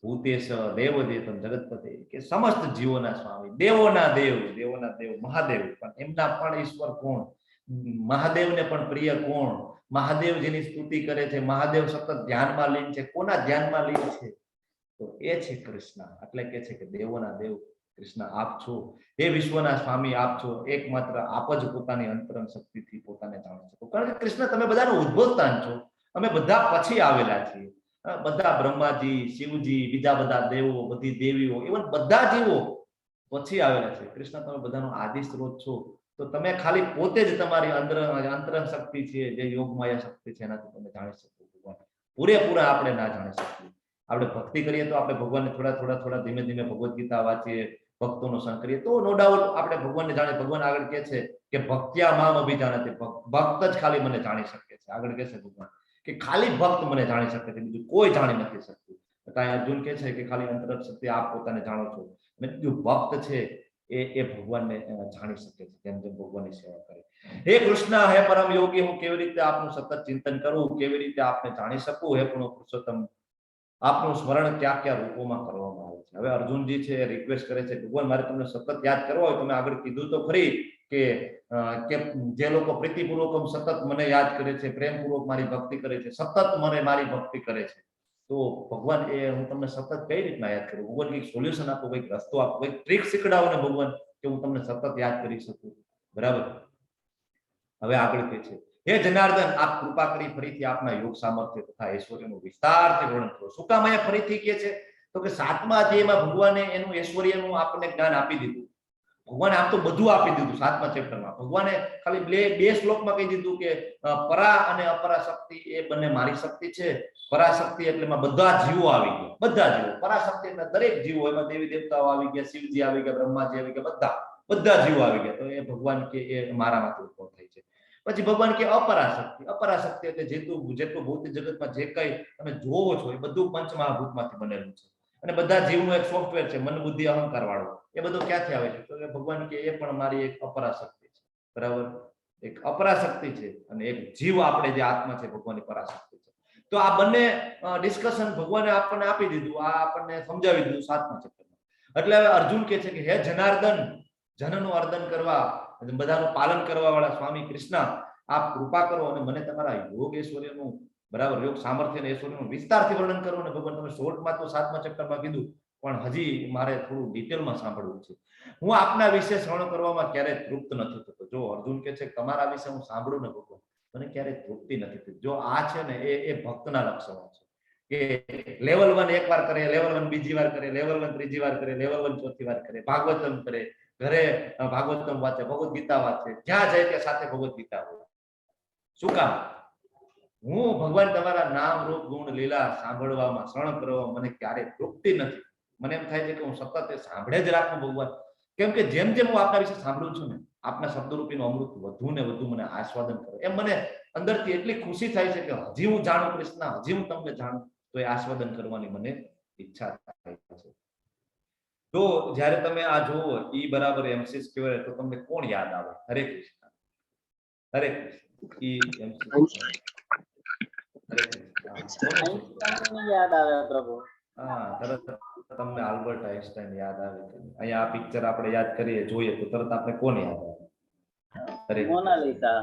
ભૂતેશ દેવ દેતમ જગતપતે. કે સમસ્ત જીવોના સ્વામી, દેવોના દેવ, દેવોના દેવ મહાદેવ. પણ એમના પણ ઈશ્વર કોણ? મહાદેવને પણ પ્રિય કોણ? મહાદેવ જેની સ્તુતિ કરે છે, મહાદેવ સતત ધ્યાનમાં લીન છે. કોના ધ્યાનમાં લીન છે? તો એ છે કૃષ્ણ. એટલે કે છે કે દેવોના દેવ કૃષ્ણ આપ છો. એ વિશ્વના સ્વામી આપ છો. એકમાત્ર આપ જ પોતાની અંતરંગ શક્તિથી પોતાને જાણી શકો. કારણ કે કૃષ્ણ તમે બધાનું ઉદ્ભવ સ્થાન છો. અમે બધા પછી આવેલા છીએ. બધા બ્રહ્માજી, શિવજી, બીજા બધા દેવો, બધી દેવીઓ, ઇવન બધા જીવો પછી આવેલા છે. કૃષ્ણ તમે બધાનો આદિ સ્ત્રોત છો. તો તમે ખાલી પોતે જ તમારી અંતરંગ શક્તિ છે, જે યોગમાયા શક્તિ છે, એનાથી તમે જાણી શકો. ભગવાન પૂરેપૂરા આપણે ના જાણી શકીએ. આપણે ભક્તિ કરીએ તો આપણે ભગવાનને થોડા ધીમે ધીમે ભગવદ્ ગીતા વાંચીએ, ભક્તોનો સંગ કરીએ તો નો ડાઉટ આપણે ભગવાનને જાણીએ. ભગવાન આગળ કહે છે કે ભક્ત્યા મામ અભિજાનતે, ભક્ત જ ખાલી મને જાણી શકે છે. આગળ કહે છે ભગવાન કે ખાલી ભક્ત મને જાણી શકે છે, બીજું કોઈ જાણી નથી શકતું. ત્યાં અર્જુન કહે છે કે ખાલી અંતરંગ શક્તિ આપ પોતાને જાણો છો, અને બીજું ભક્ત છે એ ભગવાનને જાણી શકે છે, જેમ જેમ ભગવાનની સેવા કરે. હે કૃષ્ણ, હે પરમ યોગી, હું કેવી રીતે આપનું સતત ચિંતન કરું, કેવી રીતે આપને જાણી શકું? હે પુરુષોત્તમ, આપનું સ્મરણ ક્યાં ક્યાં રૂપોમાં કરવામાં આવે છે. હવે અર્જુનજી છે એ રિક્વેસ્ટ કરે છે ભગવાન મારે તમને સતત યાદ કરવા હોય, તમે આગળ કીધું તો ખરી કે જે લોકો પ્રીતિપૂર્વક સતત મને યાદ કરે છે, પ્રેમપૂર્વક મારી ભક્તિ કરે છે, સતત મને મારી ભક્તિ કરે છે, તો ભગવાન એ હું તમને સતત કઈ રીતના યાદ કરું? ભગવાન કંઈક સોલ્યુશન આપો, કંઈક રસ્તો આપો, કંઈક ટ્રીક શીખડાવો ને ભગવાન, કે હું તમને સતત યાદ કરી શકું. બરાબર. હવે આગળ કહે છે હે જનાર્દન, આપ કૃપા કરી ફરીથી આપના યોગ સામર્થ્ય તથા ઐશ્વર્યનું વિસ્તારથી વર્ણન કરો. શું કામ અહીંયા ફરીથી કહે છે? તો કે 7મા અધ્યાયમાં ભગવાને એનું ઐશ્વર્યનું આપણને જ્ઞાન આપી દીધું. ભગવાને આમ તો બધું આપી દીધું 7મા ચેપ્ટરમાં. ભગવાને ખાલી બે શ્લોકમાં કહી દીધું કે પરા અને અપરા શક્તિ એ બંને મારી શક્તિ છે. પરાશક્તિ એટલે એમાં બધા જીવો આવી ગયા, બધા જીવો. પરાશક્તિ એટલે દરેક જીવો, એમાં દેવી દેવતાઓ આવી ગયા, શિવજી આવી ગયા, બ્રહ્માજી આવી ગયા, બધા જીવો આવી ગયા. તો એ ભગવાન કે એ મારામાંથી ઉત્પન્ન થાય છે. પછી ભગવાન કે અપરાશક્તિ, અપરાશક્તિ એટલે જેટલું ભૌતિક જગતમાં જે કઈ તમે જોવો છો એ બધું પંચમહાભૂતમાંથી બનેલું છે, અને બધા જીવનું એક સોફ્ટવેર છે, મન બુદ્ધિ અહંકાર વાળું. એ બધું ક્યાંથી આવે છે? તો ભગવાન કે એ પણ મારી એક અપરાશક્તિ છે. બરાબર, એક અપરાશક્તિ છે અને એક જીવ આપણે જે આત્મા છે ભગવાનની પરાશક્તિ છે. તો આ બંને ડિસ્કશન ભગવાને આપણને આપી દીધું, આ આપણને સમજાવી દીધું 7મા ચેપ્ટરમાં. એટલે હવે અર્જુન કહે છે કે હે જનાર્દન, જનનું અર્દન કરવા, બધાનું પાલન કરવા વાળા સ્વામી કૃષ્ણ, આપ કૃપા કરો અને મને તમારા યોગ ઐશ્વર્યનું, બરાબર, યોગ સામર્થ્ય અને ઐશ્વર્યનું વિસ્તારથી વર્ણન કરો. અને ભગવાન તમે શોર્ટમાં તો 7મા ચેપ્ટરમાં કીધું, પણ હજી મારે થોડું ડિટેલમાં સાંભળવું છે. હું આપના વિશે શ્રવણ કરવામાં ક્યારેય તૃપ્ત નથી થતો. જો અર્જુન કહે છે તમારા વિશે હું સાંભળું ને ભગવાન, મને ક્યારેય તૃપ્તિ નથી થતી. જો આ છે ને એ ભક્તના લક્ષણો છે કે લેવલ 1 એક વાર કરે, લેવલ 1 બીજી વાર કરે, લેવલ 1 ત્રીજી વાર કરે, લેવલ 1 ચોથી વાર કરે, ભાગવતમ કરે, ઘરે ભાગવતમ વાંચે, ભગવદ ગીતા વાંચે, જ્યાં જાય ત્યાં સાથે ભગવદ ગીતા હોય. શું કામ? હું ભગવાન તમારા નામ રૂપ ગુણ લીલા સાંભળવામાં, શ્રવણ કરવામાં મને ક્યારેય તૃપ્તિ નથી. મને એમ થાય છે કે હું સતત એ સાંભળે જ રાખું ભગવાન. કેમ કે જેમ જેમ હું આપના વિશે સાંભળું છું ને, આપના શબ્દરૂપીનું અમૃત વધુ ને વધુ મને આસ્વાદન કરે, એમ મને અંદરથી એટલી ખુશી થાય છે કે હજી હું જાણું કૃષ્ણ, હજી હું તમને જાણું, તો એ આસ્વાદન કરવાની મને ઈચ્છા થાય છે. તો જ્યારે તમે આ જોવો ઈ બરાબર MC² તો તમને કોણ યાદ આવે? હરે કૃષ્ણ, હરે કૃષ્ણ. ઈ MC². આઈન્સ્ટાઈનની યાદ આવે પ્રભુ. હા, તરત તમને આલ્બર્ટ આઈન્સ્ટાઈન યાદ આવે. અહીંયા આ પિક્ચર આપણે યાદ કરીએ, જોઈએ તો તરત આપણે કોણ યાદ આવે? હરે મોનાલિસા.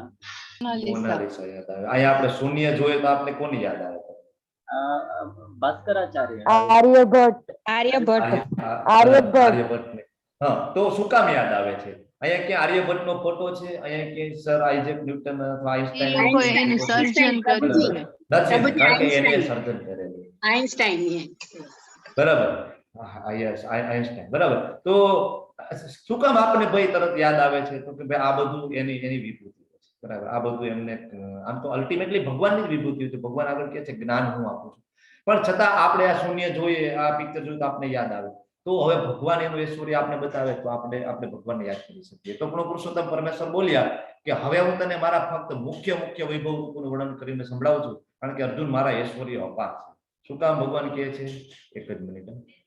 મોનાલિસા યાદ આવે. અહીંયા આપણે શૂન્ય જોઈએ તો આપણે કોની યાદ આવે? ભાસ્કરાચાર્ય. આર્યભટ્ટ. હા, તો શું કામ યાદ આવે છે? અહીંયા ક્યાં આર્યભટ્ટ નો ફોટો છે? અહીંયા ક્યાં સર આઇઝેક ન્યૂટન અથવા એ લોકોએ એનું સર્જન કર્યું છે. નથી, કારણ કે એને સર્જન કરેલું આઈન્સ્ટાઈન. બરાબર. હા, યસ, આઈન્સ્ટાઈન. બરાબર. તો શું કામ આપણે ભાઈ તરત યાદ આવે છે? તો કે ભાઈ આ બધું એની વિભૂતિ છે. બરાબર, આ બધું એમને આમ તો અલ્ટિમેટલી ભગવાનની જ વિભૂતિ છે. ભગવાન આગળ કહે છે જ્ઞાન હું આપું છું, પણ છતાં આપણે આ શૂન્ય જોઈએ, આ પિક્ચર જોઈએ તો આપણે યાદ આવે. તો હવે ભગવાન એનું ઐશ્વર્ય આપણે બતાવે તો આપણે ભગવાનને યાદ કરી શકીએ. તો પણ પુરુષોત્તમ પરમેશ્વર બોલ્યા કે હવે હું તને મારા ફક્ત મુખ્ય વૈભવ રૂપનું વર્ણન કરીને સંભળાવું છું, કારણ કે અર્જુન મારા ઐશ્વર્ય અપાર છે. શું કામ ભગવાન કહે છે? એક જ મિનિટ.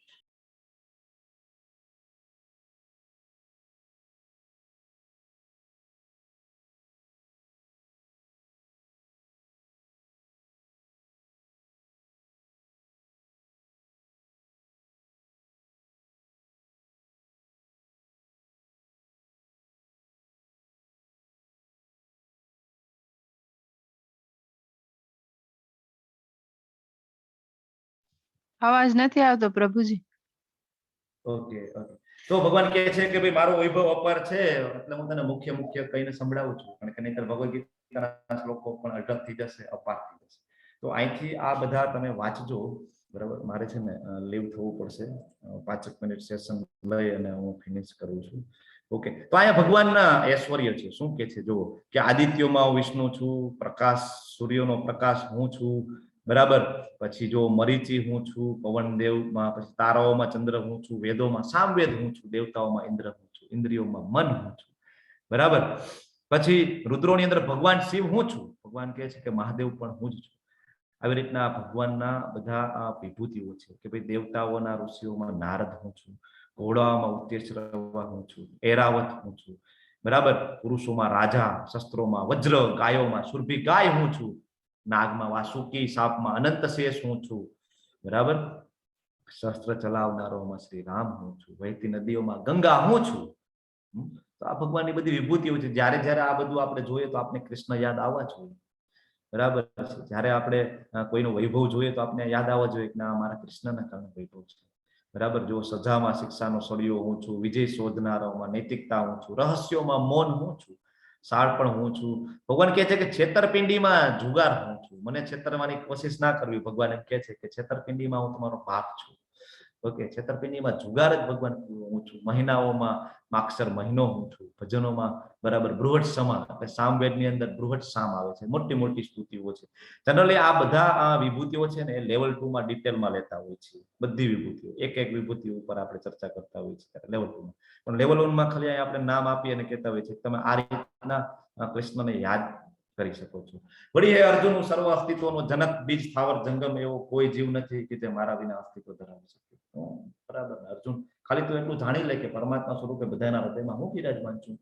અવાજ નથી આવતો પ્રભુજી. ઓકે. તો ભગવાન કહે છે કે ભાઈ મારો વૈભવ અપાર છે, એટલે હું તને મુખ્ય કહીને સંભળાવું છું, કારણ કે નહીંતર ભગવદ ગીતાના શ્લોકો પણ અટક થઈ જશે, અપાર થઈ જશે. તો અહીંથી આ બધા તમે વાંચજો. બરાબર, મારે છે ને લીવ થવું પડશે. 5 મિનિટ સેશન લઈ અને હું ફિનિશ કરું છું. ઓકે, તો અહીંયા ભગવાનના ઐશ્વર્ય છે. શું કે છે જુઓ કે આદિત્યોમાં હું વિષ્ણુ છું, પ્રકાશ, સૂર્યનો પ્રકાશ હું છું. બરાબર, પછી જો મરીચી હું છું, પવન દેવમાં, પછી તારાઓમાં ચંદ્ર હું છું, વેદોમાં સામવેદ હું છું, દેવતાઓમાં ઇન્દ્ર હું છું, ઇન્દ્રિયોમાં મન હું છું. બરાબર, પછી રુદ્રોની અંદર ભગવાન શિવ હું છું. ભગવાન કહે છે કે મહાદેવ પણ હું જ છું. આવી રીતના ભગવાનના બધા વિભૂતિઓ છે કે ભાઈ દેવતાઓના ઋષિઓમાં નારદ હું છું, ઘોડાઓમાં ઉત્તેશ્રવા હું છું, એરાવત હું છું. બરાબર, પુરુષોમાં રાજા, શસ્ત્રોમાં વજ્ર, ગાયોમાં સુરભી ગાય હું છું, નાગમાં વાસુકી, સાપમાં અનંત શેષ હું છું. બરાબર, શસ્ત્ર ચલાવનારોમાં શ્રી રામ હું છું, વહેતી નદીઓમાં ગંગા હું છું. તો આ ભગવાનની બધી વિભૂતિઓ છે. જ્યારે આ બધું આપણે જોઈએ તો આપણે કૃષ્ણ યાદ આવવા જોઈએ. બરાબર છે, જ્યારે આપણે કોઈનો વૈભવ જોઈએ તો આપણે યાદ આવવા જોઈએ કે ના, મારા કૃષ્ણના કારણે વૈભવ છે. બરાબર, જો સજામાં શિક્ષાનો સળિયો હું છું, વિજય શોધનારાઓમાં નૈતિકતા હું છું, રહસ્યોમાં મૌન હું છું, સાળ પણ હું છું. ભગવાન કહે છે કે છેતરપિંડીમાં જુગાર હું છું, મને છેતરવાની કોશિશ ના કરવી. ભગવાન એમ કહે છે કે છેતરપિંડીમાં હું તમારો બાપ છું. ઓકે, છેતરપિંડીમાં જુગાર જ ભગવાન હું છું. મહિનાઓમાં માક્ષર મહિનો હું છું, ભજનોમાં બરાબર બૃહદ સમા, એટલે સામવેદની અંદર બૃહદ સામ આવે છે, મોટી સ્તુતિઓ છે. જનરલી આ બધા વિભૂતિઓ છે ને એ લેવલ 2 માં ડિટેલમાં લેતા હોય છે. બધી વિભૂતિઓ એક વિભૂતિ ઉપર આપણે ચર્ચા કરતા હોય છે લેવલ 2 માં. પણ લેવલ 1 માં ખાલી આપણે નામ આપી અને કહેતા હોય છે તમે આ રીતના કૃષ્ણને યાદ કરી શકો છો. વળી હે અર્જુન, સર્વ અસ્તિત્વનો જનક, બીજ, સ્થાવર, જંગમ એવો કોઈ જીવ નથી કે જે મારા વિના અસ્તિત્વ ધરાવી શકે. બરાબર, અર્જુન ખાલી તો એટલું જાણી લે કે પરમાત્મા સ્વરૂપે બધાના હૃદયમાં હું બિરાજમાન છું.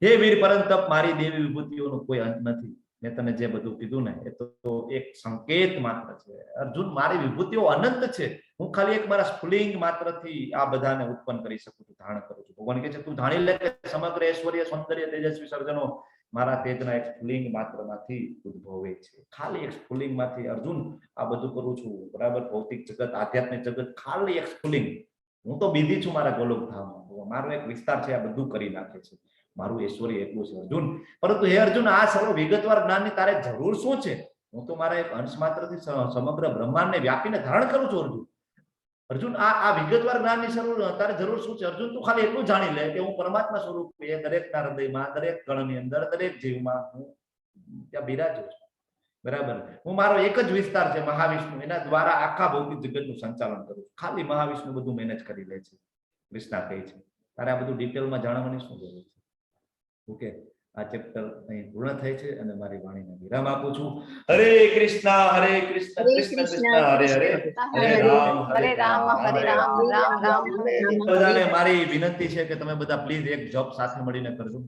હે વીર પરંતપ મારી દેવી વિભૂતિઓનો કોઈ અંત નથી. મેં તને જે બધું કીધું ને એ તો એક સંકેત માત્ર છે. અર્જુન, મારી વિભૂતિઓ અનંત છે. હું ખાલી એક મારા સ્ફુલિંગ માત્રથી આ બધાને ઉત્પન્ન કરી શકું છું, ધારણ કરું છું. ભગવાન કહે છે તું જાણી લે કે સમગ્ર ઐશ્વર્ય, સૌંદર્ય, તેજસ્વી સર્જનો મારા તેજના એક સ્ફુલિંગ માત્રમાંથી ઉદ્ભવે છે. ખાલી એક સ્ફુલિંગ માંથી અર્જુન આ બધું કરું છું. બરાબર, ભૌતિક જગત, આધ્યાત્મિક જગત ખાલી એક સ્ફુલિંગ. હું તો બીધી છું મારા ગોલોક ધામમાં. મારો એક વિસ્તાર છે, આ બધું કરી નાખે છે. મારું ઐશ્વર્ય એટલું છે અર્જુન. પરંતુ હે અર્જુન, આ સર્વ વિગતવાર જ્ઞાનની તારે જરૂર શું છે? હું તો મારા એક અંશ માત્રથી સમગ્ર બ્રહ્માંડને વ્યાપીને ધારણ કરું છું અર્જુન. અર્જુન, આ વિગતવાર જ્ઞાનની તારે જરૂર શું છે? અર્જુન, તું ખાલી એટલું જાણી લે કે હું પરમાત્મા સ્વરૂપ એ દરેકના હૃદયમાં, દરેક કણની અંદર, દરેક જીવમાં હું ત્યાં બિરાજું છું. બરાબર, હું મારો એક જ વિસ્તાર છે મહાવિષ્ણુ, એના દ્વારા આખા ભૌતિક જગતનું સંચાલન કરું છું. ખાલી મહાવિષ્ણુ બધું મેનેજ કરી લે છે. કૃષ્ણા કહે છે તારે આ બધું ડિટેલમાં જાણવાની શું જરૂર છે? ઓકે, આ ચેપ્ટર અહીં પૂર્ણ થાય છે અને મારી વાણીને વિરામ આપું છું. હરે કૃષ્ણ હરે કૃષ્ણ, કૃષ્ણ કૃષ્ણ હરે હરે, હરે રામ હરે રામ, હરે રામ રામ રામ હરે હરે. બધાને મારી વિનંતી છે કે તમે બધા પ્લીઝ એક જોબ સાથે મળીને કરજો.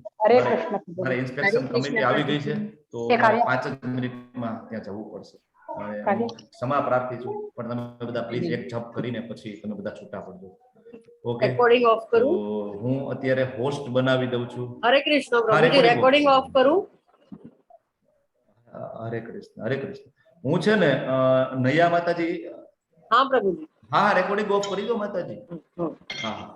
મારે ઇન્સ્પેક્શન કમિટી આવી ગઈ છે તો 5 જ મિનિટમાં ત્યાં જવું પડશે. અને ક્ષમા પ્રાર્થી છું, પણ તમે બધા પ્લીઝ એક જોબ કરીને પછી તમે બધા છૂટા પડજો. ઓકે, રેકોર્ડિંગ ઓફ તો કરું. હું અત્યારે હોસ્ટ બનાવી દઉં છું. હરે કૃષ્ણ પ્રભુજી, રેકોર્ડિંગ ઓફ કરું. હરે કૃષ્ણ હરે કૃષ્ણ. હું છે ને નૈયા માતાજી. હા પ્રભુજી. હા, રેકોર્ડિંગ ઓફ કરી દો માતાજી. હા.